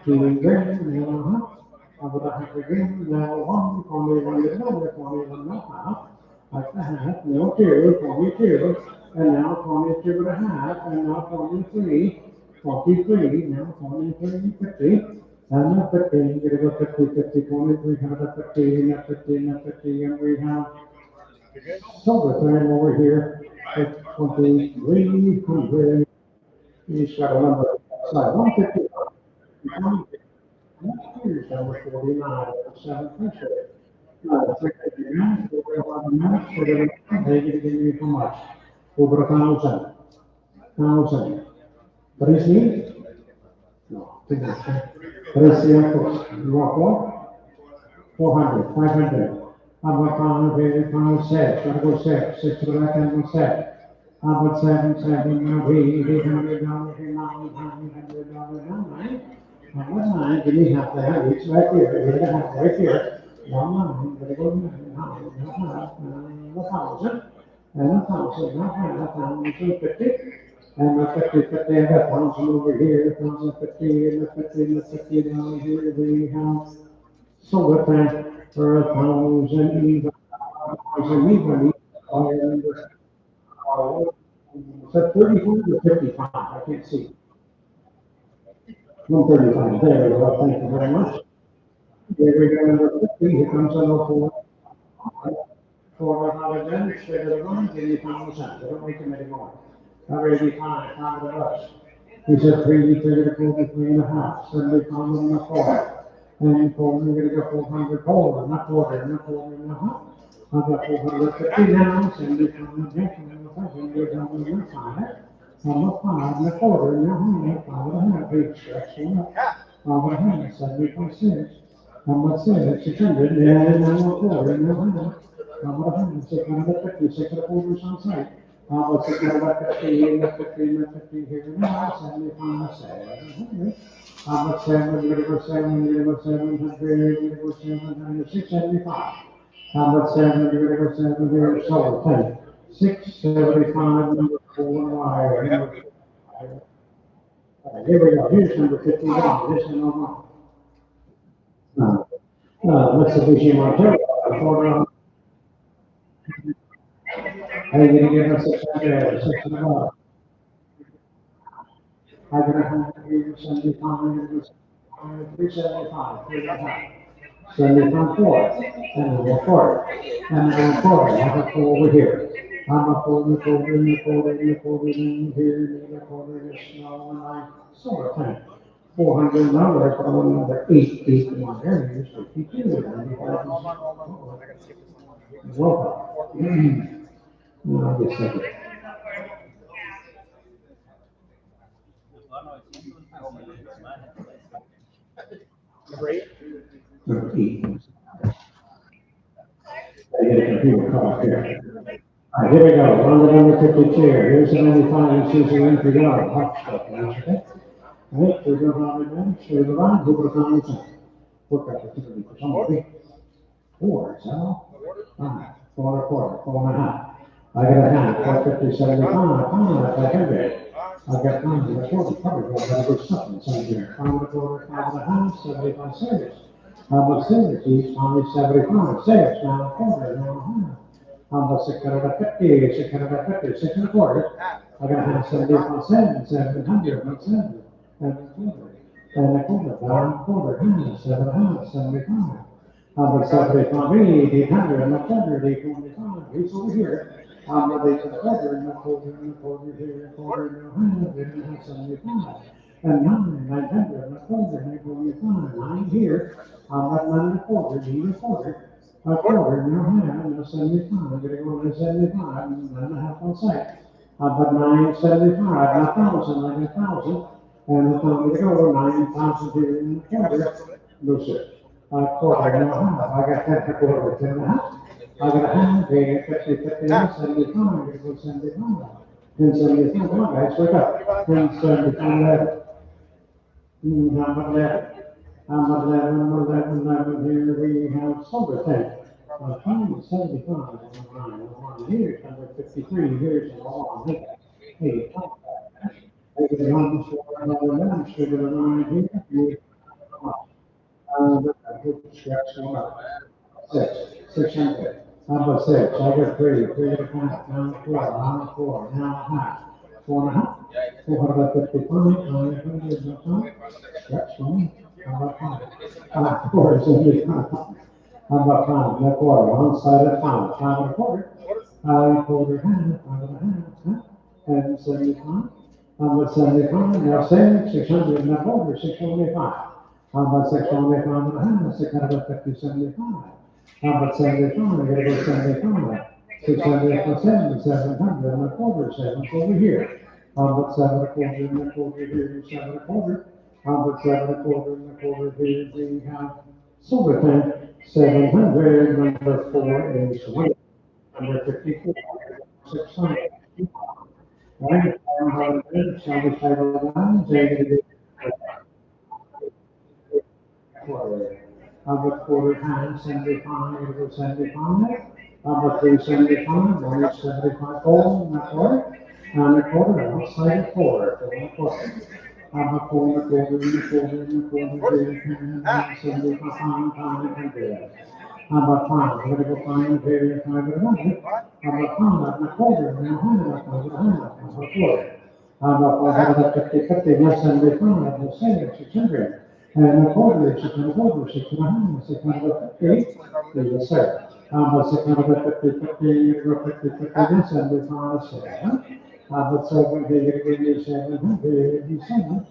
Speaker 2: 2 grand, and a half. I would have to give now 1, 21, another 21 and a half. Like a half, no 2, 22, and now 22 and a half, and now 23. 43, now 23, 50, and now 50, you're gonna go 50, 50, 23, have a 50, and a 50, and a 50, and we have silver thing over here at 2,300. He's got a number side 150. Next year's number 49, 7 appreciate. 359, 411 minutes, we're gonna give you how much? Over 1,000. 1,000. But it's me? No, too much. Three, you want what? 400, 500. How about 500, 500, gotta go 6 to the right hand and 7. How about 7, 7, now 800, now 900, now 9. How about 9, give me half that, it's right here, we're gonna have right here. Now 9, gotta go 9, now 1,000, and 1,000, now 1,050. And the 50, 50, I got 1,000 over here, 1,050, and the 50, and the 50 down here, we have solar plant for 1,000 even, 1,000 even, so 34 to 55, I can't see. 135, there we go, thank you very much. There we go, number 50, here comes another 4. 400 again, straight to the line, 85%, they don't make them anymore. Already time to rush. He said 3, 3 to 43 and a half, 75 and a quarter. And 4, we're gonna go 400 quarter, not quarter, not quarter and a half. I've got 450 now, 75 and a half, and 500 down and a 5. I'm a 5 and a quarter, and a half, 5 and a half, big stretch, and up. 5 and a half, 75, 6. I'm at 600, and I'm a quarter, and a half. I'm at 100, 650, 6 and a quarter is on site. Let's just go back to 15, the 15, the 15 here now, 75, 700. But 7, we're gonna go 7, we're gonna go 700, we're gonna go 700, 675. But 7, we're gonna go 7 here, so 10. 675, number 4, wire. Here we go, here's number 51, this is no more. Mitsubishi Montero, are you gonna give us 600, 600? I'm gonna have here 75, 375, 3.5. 75, 4, and we'll 4, and then 4, I have a 4 over here. I'm a 4, and a 4, and a 4, and a 4, and here, and a 4, and a snow, and I, solar tank. $400 for another 8 in my area, 52. Welcome. No, just a second. Number 8. I get a computer call here. All right, here we go. On the number 52. Here's the 95 and choose the entry yard. Hot stuff. Okay. All right, here we go. Here we go. Here we go. Work opportunity for somebody. 4, so 5, 4 and a quarter, 4.5. I got a half, 450, 75, 5, 500. I got 5 and a quarter, probably got a good stuff in some here. 5 and a quarter, 5.5, 75 cents. How much cents? Each time is 75 cents, now a quarter, now a half. How much 650, 650, 6 and a quarter. I got a half, 75 cents, 700, 1 cent, 7 and a quarter. And a quarter, down a quarter, half, 7 half, 75. But 75, 800, and a quarter, 825. He's over here. But they said quarter, and a quarter, and a quarter here, a quarter, and a half, and a half, 75. And 900, and a quarter, and a 25. 9 here. But 9 and a quarter, 8 and a quarter. A quarter, and a half, and a 75. I'm going to go to 75, and 9 and a half on site. But 975, and 1,000, like 1,000. And the time to go, 9,000 here in the quarter. No, sir. Quarter and a half. I got 10 and a quarter, 10 and a half. I got a half, 50, 50, 75, 75. 1075, come on guys, wake up. 1075 left. How about left? How about 11 here we have silver tank. 575, here's number 53, here's the long. Hey, I get 1 for another lemon, sugar line here. Scratch 1 up. 600. How about 6? I got 3 and a half, now 4, now a half. 4 and a half. 455, 900, no time. Scratch 1. How about 5? 4 is only 5. How about 5? No quarter. One side at 5. 5 and a quarter. 5 and a quarter, half. 5 and a half. And 75. How about 75? Now 600 and a quarter, 625. How about 625 and a half? 650, 75. How about 75? I gotta go 75. 600 for 7, 700 and a quarter, 7 over here. How about 7 and a quarter and a quarter here, 7 and a quarter. How about 7 and a quarter and a quarter here? We have silver tank, 700. Number 4 is 1. Number 54, 600. Right? 400, 75, about quarter time, 75, it was 75. About 375, 175, 4 and a quarter. And a quarter, outside of 4, 4 and a quarter. About 4 and a quarter, and a quarter, and a quarter, 75, 500. About 5, I'm going to go 5 here, 5 and a half. About 5 and a quarter, and a half, 5 and a half, about 4. About 450, 50, less than 75, let's say 600. And a quarter, 6 and a quarter, 6 and a half, 650. Yes, sir. About 650, 50, 50, less than 75, 7. About 7, here, give me 700, 7.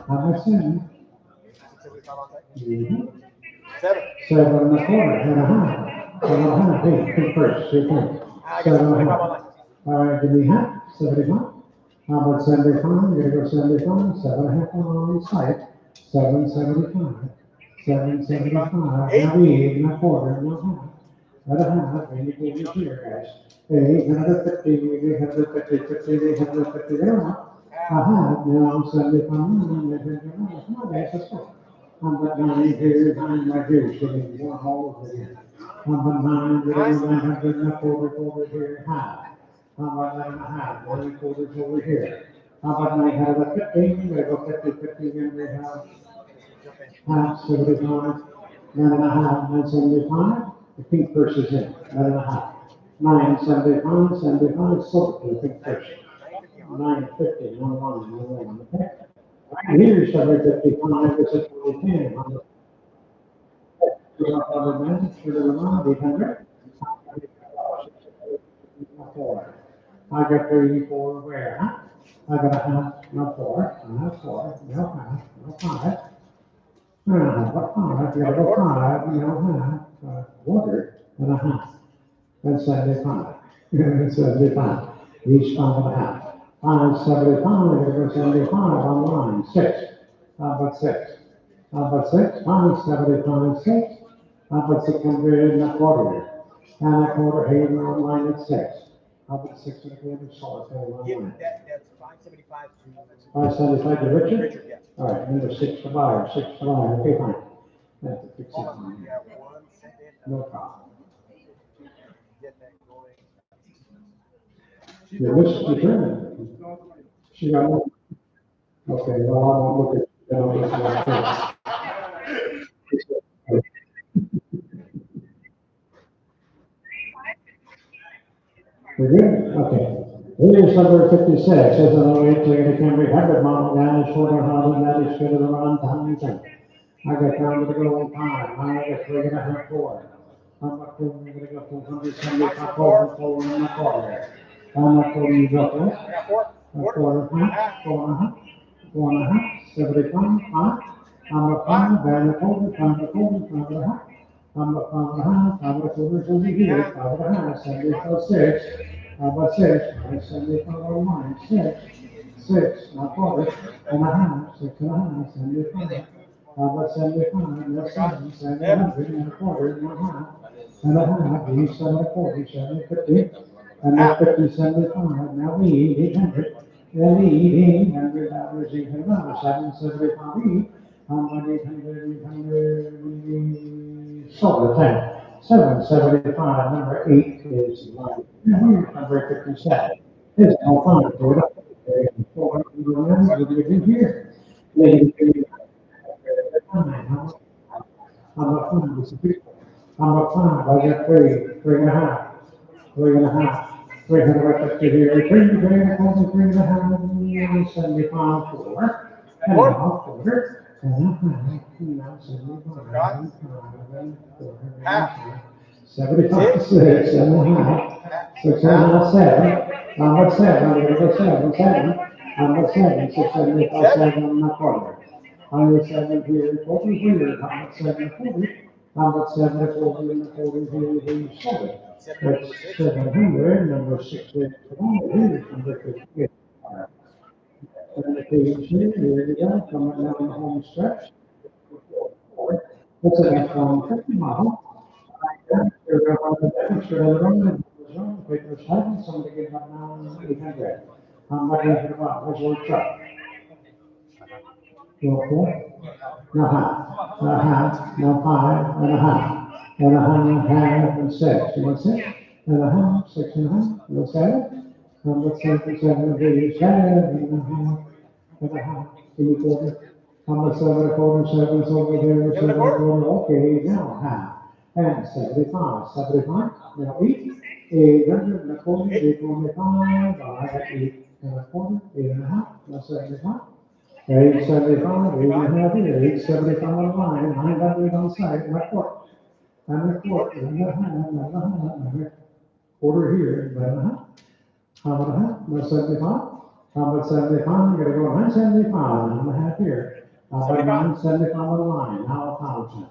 Speaker 2: About 7. 7 and a quarter, and a half. 7 and a half, hey, first, 2 points. 7 and a half. All right, give me half, 75. How about 75? You're going to go 75, 7 and a half on the side. 775. 775. Now 8 and a quarter, and a half. And a half, and you give me here, guys. 850, 850, 50, 850, there. A half, now 75, come on, guys, let's go. About 9 here, 9 right here, getting 1 hole over here. About 9, 900 and a quarter here, half. How about 9 and a half, 1 quarters over here. How about 950, we go 50, 50, and we have half, 75, 9 and a half, 975. The pink purse is in, 9 and a half. 975, 75, silver, the pink purse. 950, 1, okay? Here's 755, this is 2010. I got 34 where? I got a half, no 4, no 4, no half, 5. About 5, you gotta go 5, quarter and a half. That's 75. That's 75. Each 5.5. 5.75, you're gonna go 75 on the line. 6. How about 6? How about 6? 5.75, 6. How about 600 and a quarter? And a quarter, hey, on the line at 6. How about 6 and a quarter? Solid,
Speaker 3: Yeah, that's 575 to.
Speaker 2: 5.75 to Richard?
Speaker 3: Richard, yes.
Speaker 2: All right, number 6 to buyer, 6 to buyer, okay, fine. That's a fix it.
Speaker 3: Hold on, yeah, 1 second.
Speaker 2: No problem.
Speaker 3: Get that going.
Speaker 2: Your list is determined. She got one. Okay, well, I won't look at, I don't look at that. We're good? Okay. Here's number 56, says an 08 Toyota Camry hybrid model, down shorter, Honda, that is good to the run, time, time. I got down to the go on time, I got 3.5, 4. I'm not going to go 475, 4 and a quarter. I'm not going to go for
Speaker 3: Yeah, 4.
Speaker 2: a quarter, 4.5, 4.5, 75, 5. I'm a 5, down a quarter, 5.5. I'm a 5.5, 5.25, 5.5, 75, 6. About 6, 75 on line, 6, 6, a quarter, and a half, 6.5, 75. About 75, no 7, 700, and a quarter, and a half, each 7.40, 7.50, and now 50, 75, now we 800, then we $800, $800, 775 each. How about 800, 800, sold at 10. 775, number 8 is number 57. There's no fun to it. 400 what do you do here? Maybe I'm a fun, it's a big one. I'm a fun, I got 3.5, 3.5, 350 here, 3.5, 75, 4, and a half quarter.
Speaker 3: Half.
Speaker 2: 75, 6, 7.5, 6.5, 7. How about 7? I'm gonna go 7, 7. How about 7? 6.75, 7 and a quarter. How about 7 here, 40 here. How about 7 40? How about 7 40 and a quarter here, 7. That's 700, number 6 is number 58. And the page here you go, coming down the home stretch. What's an F-150 model? You're going to the damage to the road, paper side, somebody give up now 800. How much is it about? What's your truck? Your 4? No half, no half, no 5, and a half, and a half, and 6. You want 6? And a half, 6.5, no 7? Number 7, 7, 3, 7, and a half, give me quarter. Number 7, a quarter, 7, over there, 7, a quarter, okay, now half. And 75, 75, now 8, 800 and a quarter, 825, I got 8 and a quarter, 8.5, now 75. 875, 8.5 here, 875 on line, 900 on site, and a quarter. And a quarter, and a half, and a quarter here, and a half. How about a half? No 75? How about 75? I'm gonna go 975, and a half here. How about 975 on the line, now 1,000.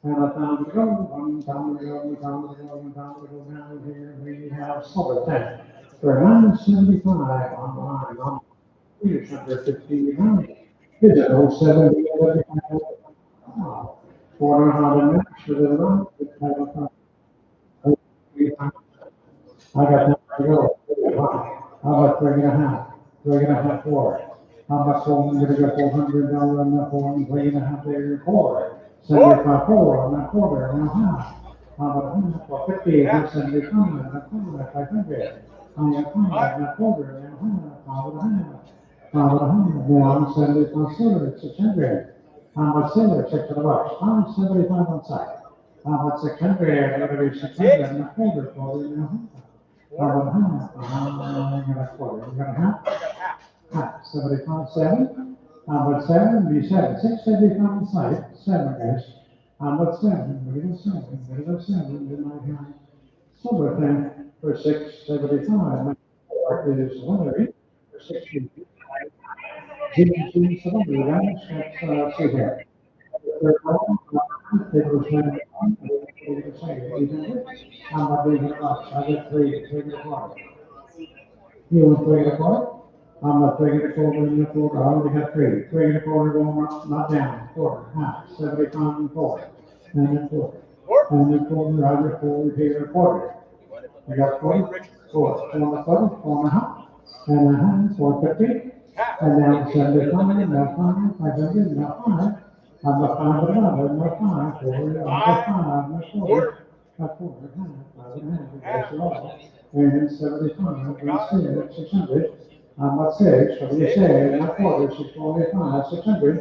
Speaker 2: And 1,000 to go, 1,000 to go, 1,000 to go, 1,000 to go down here, we have solar tank. For 975 on the line, on here's number 59. Here's a 070. 400 minutes for the run. I got that to go. How about 3.5? 3.5, 4. How about 400 to go, $400 on that 4, and 3.5 there, 4. 75, 4 on that quarter, and a half. How about a half? Well, 50, 75, and a quarter, 500. I got 5, and a quarter, and a half. How about a half? How about a half? Now, 75 silver, 600. How about silver, $600? 575 on site. How about 600? Whatever, 600, and a quarter, 40, and a half. How about half? I got a quarter. You got a half? Half. 75, 7. How about 7? Be 7. 675 on site. 7, guys. How about 7? What do you 7? What do 7? Then I have silver thing for 675. My 4 is 1 for 60. see some of you guys, let's, see here. They're all, they were saying, they were saying, 800. I'm not doing it much. I get three to four. You want three and a quarter? I'm not three and a quarter and a quarter. I already got three and a quarter going up, not down, quarter, half, 75 and four, and a quarter. And a quarter, I got four here and a quarter. I got four and a quarter, 4.5, and a half, 450. And now 75, now 500, now 5. I'm a 5 and another, now 5, 4, I'm a 5, now 4. A quarter, half, 5 and a half, that's all. And 75, and 600. I'm at 6, what do you say? And a quarter, 645, 600.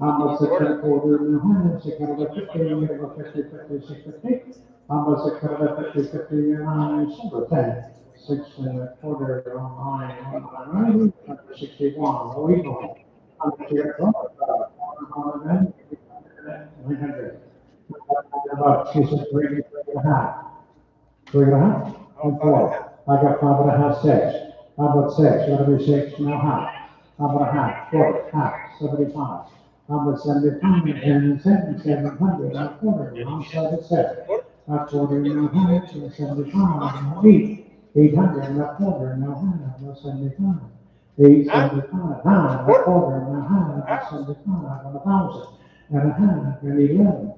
Speaker 2: I'm at 6 and a quarter, and a half, 650, and a 50, 50, 650. I'm at 650, 50, and silver 10. 6 and a quarter on 61, oh, equal. I'm at 2 and 900. About, she said, 3.5. 3.5, and 4. I got 5.5, 6. How about 6? Gotta be 6 and a half. How about a half? Quarter, half, 75. How about 75 and 700, a quarter, I'm 7. A quarter and a half, and 75, 8. 800 and a quarter and a half, and 75. 875, half, a quarter and a half, and 75, and 1,000, and a half, and 11.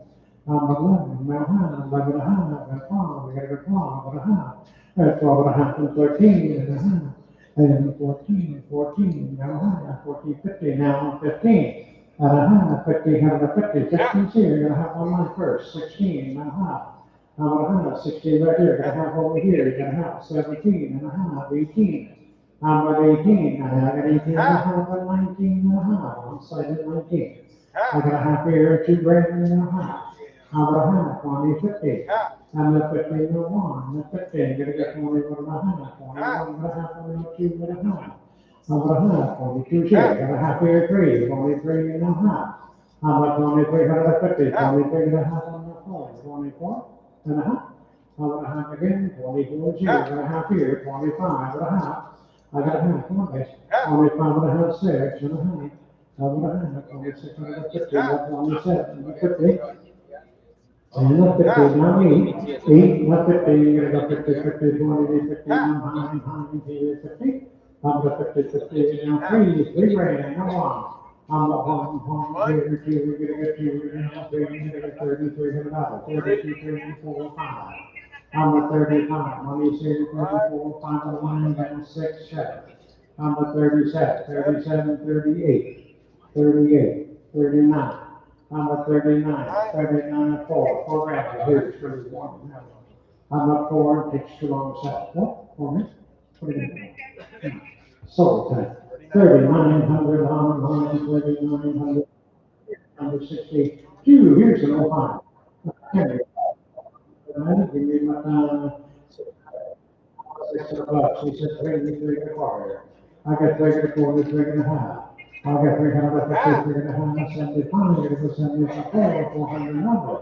Speaker 2: 11, now half, 11 and a half, and 12, we gotta go 12 and a half, and 12 and a half, and 13 and a half, and 14, now half, 14, 50, now 15, and a half, 15, and a 50, 15's here, you're gonna have one line first, 16 and a half, how about a half, 16 right here, you're gonna have over here, you're gonna have 17 and a half, 18. How about 18? I got 18 and a half, and 19 and a half, I'm cited 19. I got a half here, 2 grand and a half. How about a half, 20, 50. And the 15 and a 1, the 15, gonna get 21 and a half, 21 and a half, 22 and a half. How about a half, 22 here, got a half here, 3, 23 and a half. How about 2350, 23 and a half on the 4, 24 and a half. How about a half again, 24 here, got a half here, 25 and a half. I got a half, 25 and a half, 6 and a half. How about a half, 26 and a 50, that's 27 and 50. And not 50, now 8, not 50, you're gonna go 50, 50, 20, 50, now 50. I'm gonna 50, 50, now 3 grand, now 1. I'm up 1, 2, 2, we're gonna get 2, we're gonna have 3, we're gonna get 30, $300, 32, 34, 5. I'm at 35, money saved 34, 5 and 1, then 6, 7. I'm at 37, 37, 38, 38, 39. I'm at 39, 39, 4 grand, here's 31. I'm at 4, it takes too long to sell. What, 4 minutes? What do you mean? Sold time. 3,900 on 3,900, 162. Here's an old fine. Give me my, $600. He said 3 and a quarter. I got 3 and a quarter, 3 and a half. I got 350, 3 and a half, 75, it was 74, 400 number.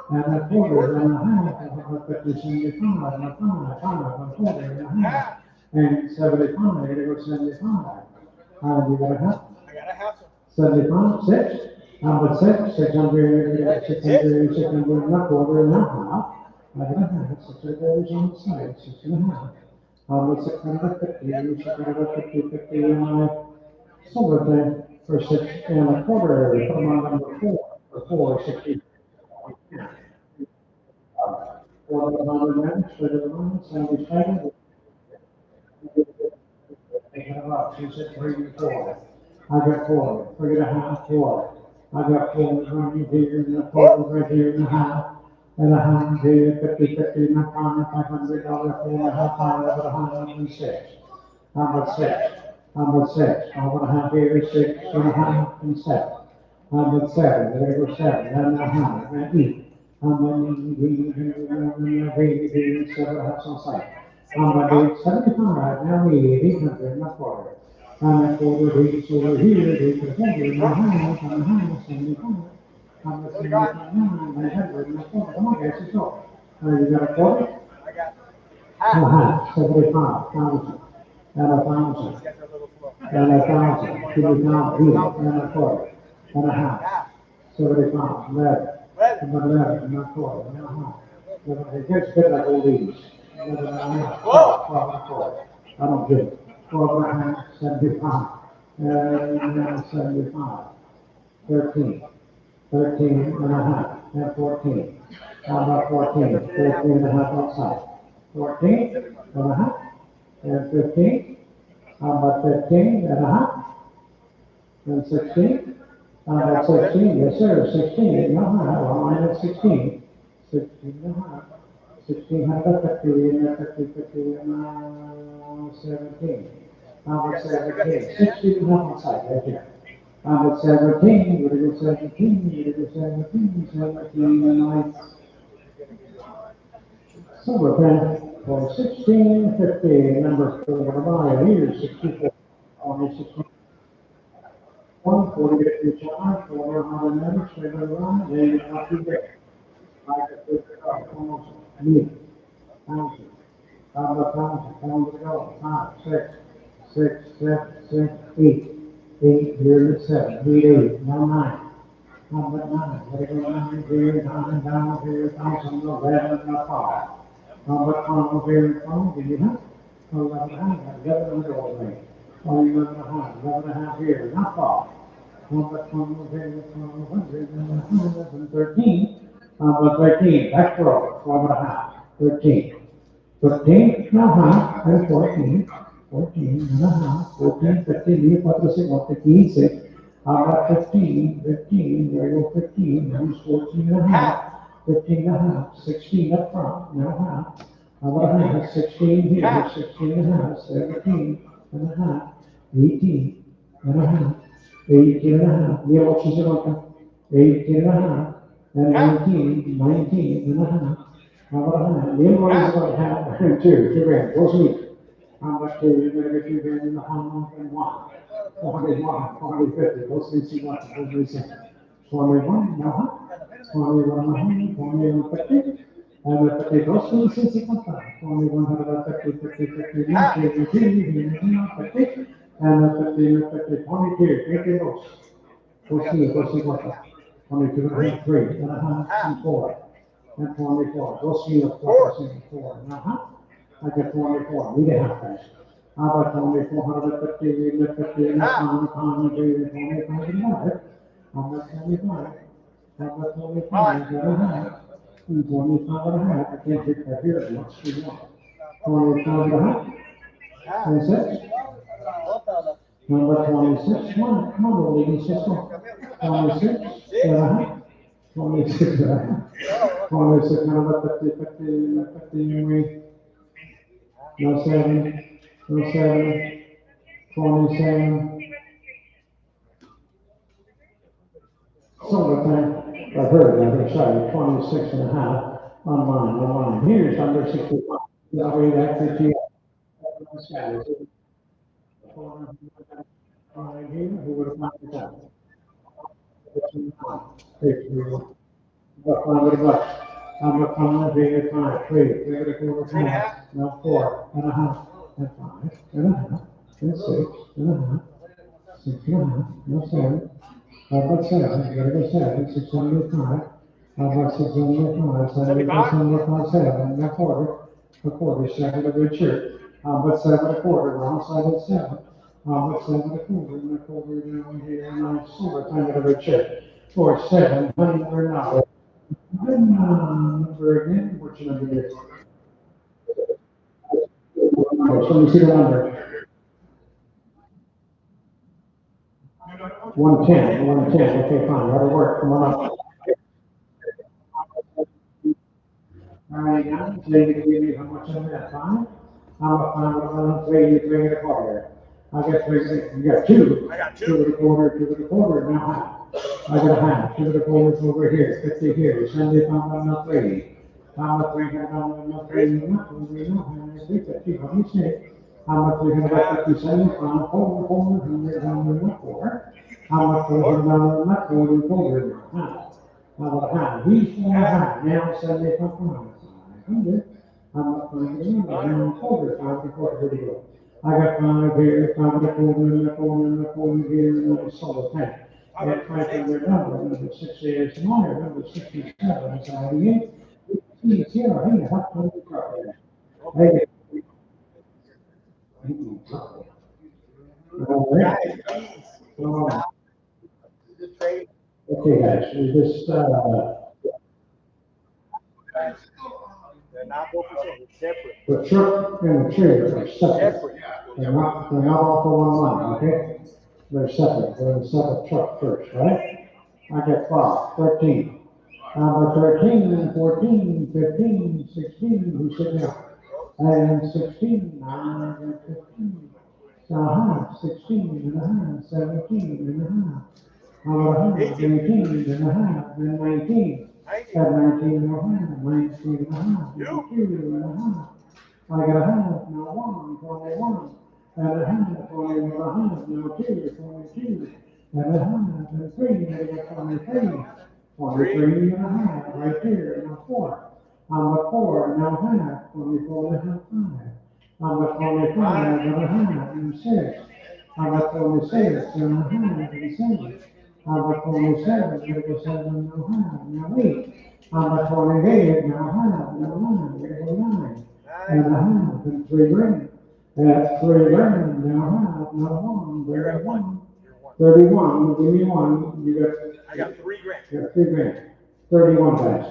Speaker 2: And a quarter and a half, 150, 75, and a 5, and a quarter and a half. And 75, it was 75. You got a half?
Speaker 3: I got a half.
Speaker 2: 75, 6. Number 6, 600, 600, 600, and a quarter and a half. I got a half, 600 on the side, 6 and a half. 650, 650, 50, and silver thing for 6 and a quarter. Put them on number 4 for 460. 400 minutes, 77. They had about 2, 6, 3, and 4. I got 4, 3 and a half, 4. I got 4 right here, and a quarter right here, and a half. And a half here, 50, 50, and a $500, 4 and a half, 106. How about 6? How about 6? How about a half here, 6 and a half, and 7. How about 7? There goes 7, and a half, and 8. How about 7 halves on site? How about 875? Now 800, and a quarter. And a quarter, 8 over here, 8 to 4, and a half, 75. I'm gonna say 900, and a quarter. Come on, guys, let's go. You got a quarter?
Speaker 3: I got
Speaker 2: A half, 75,000, and 1,000. and 1,000, 2,000, and a quarter, and a half, 75, 11, and 11, and a quarter, and a half. It gets a bit like all these. 11 and a half, 12 and a quarter. I don't do it. 12 and a half, 75, and 75, 13, 13 and a half, and 14. How about 14? 13 and a half outside. 14 and a half, and 15. How about 15 and a half? And 16? How about 16? Yes, sir, 16 and a half. Well, mine is 16. 16 and a half. 16, how about 50 and 50, 50 and 17? How about 17? 16 and a half outside, right here. How about 17? You're going to go 17, you're going to go 17, 17 and 9. So we're paying for 1650, number for the buy, here's 64, only 60. 140 get your charge, 400 minutes, 7 run, then you have to get. Like a 50 car, almost me, thousand, pound to go, 5, 6, 7, 8, here to 7, 8, now 9. How about 9? Let it go 9, here, 9, down here, 1,000, 11, and 5. How about 12 here and 12, do you have? 11 and a half, 11 and a half, 11 and a half, 11 and a half here, not 5. How about 12 here, 1200, and 13? How about 13? Back row, 12 and a half, 13. 13 and a half, and 14. 14 and a half, 14, 15, you put the 6, 15, 6. How about 15? 15, there you go, 15, now it's 14 and a half, 15 and a half, 16 up front, now half. How about a half? 16 here, 16 and a half, 17 and a half, 18 and a half, 18 and a half. Yeah, what she's about? 18 and a half, and 19, 19 and a half. How about a half? The invoice is about half, 2 grand, go sweet. How much do you gonna get 2 grand in the home and 1? 41, 40, 50, go sweet, see what, go sweet. 21, no, 21, 21, 50. And the 50, go sweet, see, 21, 50, 50, 50, 50, 50, and the 50, 50, 22, 50 goes. Go see what, 22 and a half, 3 and a half, and 4. And 24, go see the 4, I get 24, need a half dash. How about 2450, we live 50 in the pound, 25, how about 25? How about 25, and a half, and 25 and a half, I can't take that here, much too much. 25 and a half, and 6. Number 26, come on, ladies, 26 and a half. 26, 26, number 50, 50, 50, no 7, no 7, 27. Summertime, I've heard, I've been sorry, 26 and a half on mine. Here's under 65. That way that 50. Right here, who would have found it out? About 500 bucks. I'm a pound, big at 5, 3 and a quarter pound, now 4 and a half, and 5 and a half, and 6 and a half, 6 and a half, now 7. How about 7? You gotta go 7, 675. How about 675? 7, 7, and a quarter, 7 a good shirt. How about 7 a quarter, wrong side of 7. How about 7 a quarter, and a quarter down here, and I'm silver, time of a good shirt. For $700. Number again, what's your number here? So let me see the number. 110, 110, okay, fine, that'll work, come on up. All right, now, so you can give me how much on that, 5? How about 5, 3 and a quarter? I got 3, you got 2. I got 2 and a quarter, 2 and a quarter, now half. I got a half, 2 and a quarter over here, 50 here, 75 on the 3. How much 300 on the 3, not 350, what do you say? How much 350, 75, 400 on the 4. How much 400 on the 4 and 4, half. How about a half? He's 4 and a half, now 75 pounds. 500. How much 500 now 4, 5 and 4, here we go. I got 5 here, 5 and a quarter, and a quarter, and a quarter here, and a solar tank. I got $500, number 68 is mine, number 67 is out again. He's here, hey, how come you got that? Hey. All right. Okay, guys, we just,
Speaker 3: They're not both the same, it's separate.
Speaker 2: the truck and the trailer are separate. They're not all for one line, okay? They're separate, they're in a separate truck first, right? I got 12, 13. Number 13, 14, 15, 16, who's sitting there? And 16, 9, 15. 16 and a half, 17 and a half. How about 18 and a half, then 19. At 19 and a half, 19 and a half, 22 and a half. I got a half, now 1, 21. And a half, 21 and a half, now 2, 22. And a half, and 3, and I got 23. 23 and a half, right there, now 4. I'm a 4, now half, 24 and a half, 5. I'm a 25 and a half, and 6. I'm a 26 and a half, and 7. I'm a 27, 37 and a half, now 8. I'm a 28, now half, now 9, there's 9. And a half, and 3 grand. That's 3 grand, now half, now 1, there's 1. 31, give me 1, you got.
Speaker 3: I got 3 grand.
Speaker 2: You got 3 grand. 31 guys.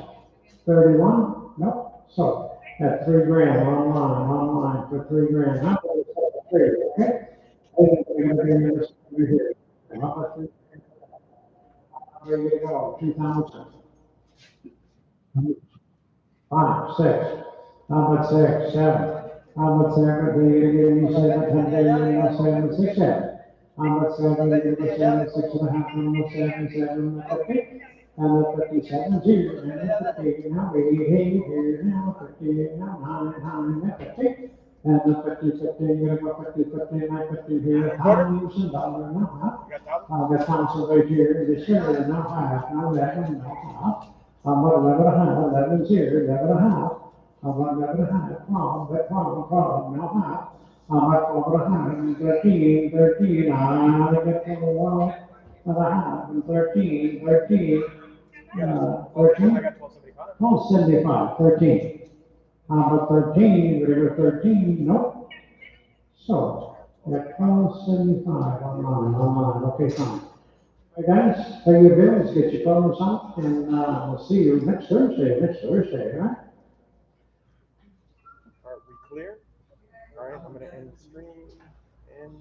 Speaker 2: 31? Nope. So, at 3 grand, online for 3 grand. How about it's 3, okay? And we're gonna bring this over here. And how about 3? There you go, 2,000. 5, 6. How about 6, 7? How about 7? Give me 7, 10, 7, 6, 7. How about 7? Give me 7, 6 and a half. How about 7, 7, 50? And the 57, 0, and the 50, now 8, here, now 50, now 9, 50. And the 50, 50, you're gonna go 50, 50, 50 here, $1,000, now half. The council right here, the share, now half, now 11, now half. I'm about 11 and a half, 11 here, 11 and a half. I'm about 11 and a half, 12, now half. I'm at 12 and a half, and 13, 13, I get 21 and a half, and 13, 13. 13?
Speaker 3: I got 1275.
Speaker 2: Oh, 75, 13. How about 13? Whatever 13, nope. So, at 1275 online, okay, fine. Hey guys, pay your bills, get your phones out, and we'll see you next Thursday, right?
Speaker 3: Are we clear? All right, I'm gonna end the stream, and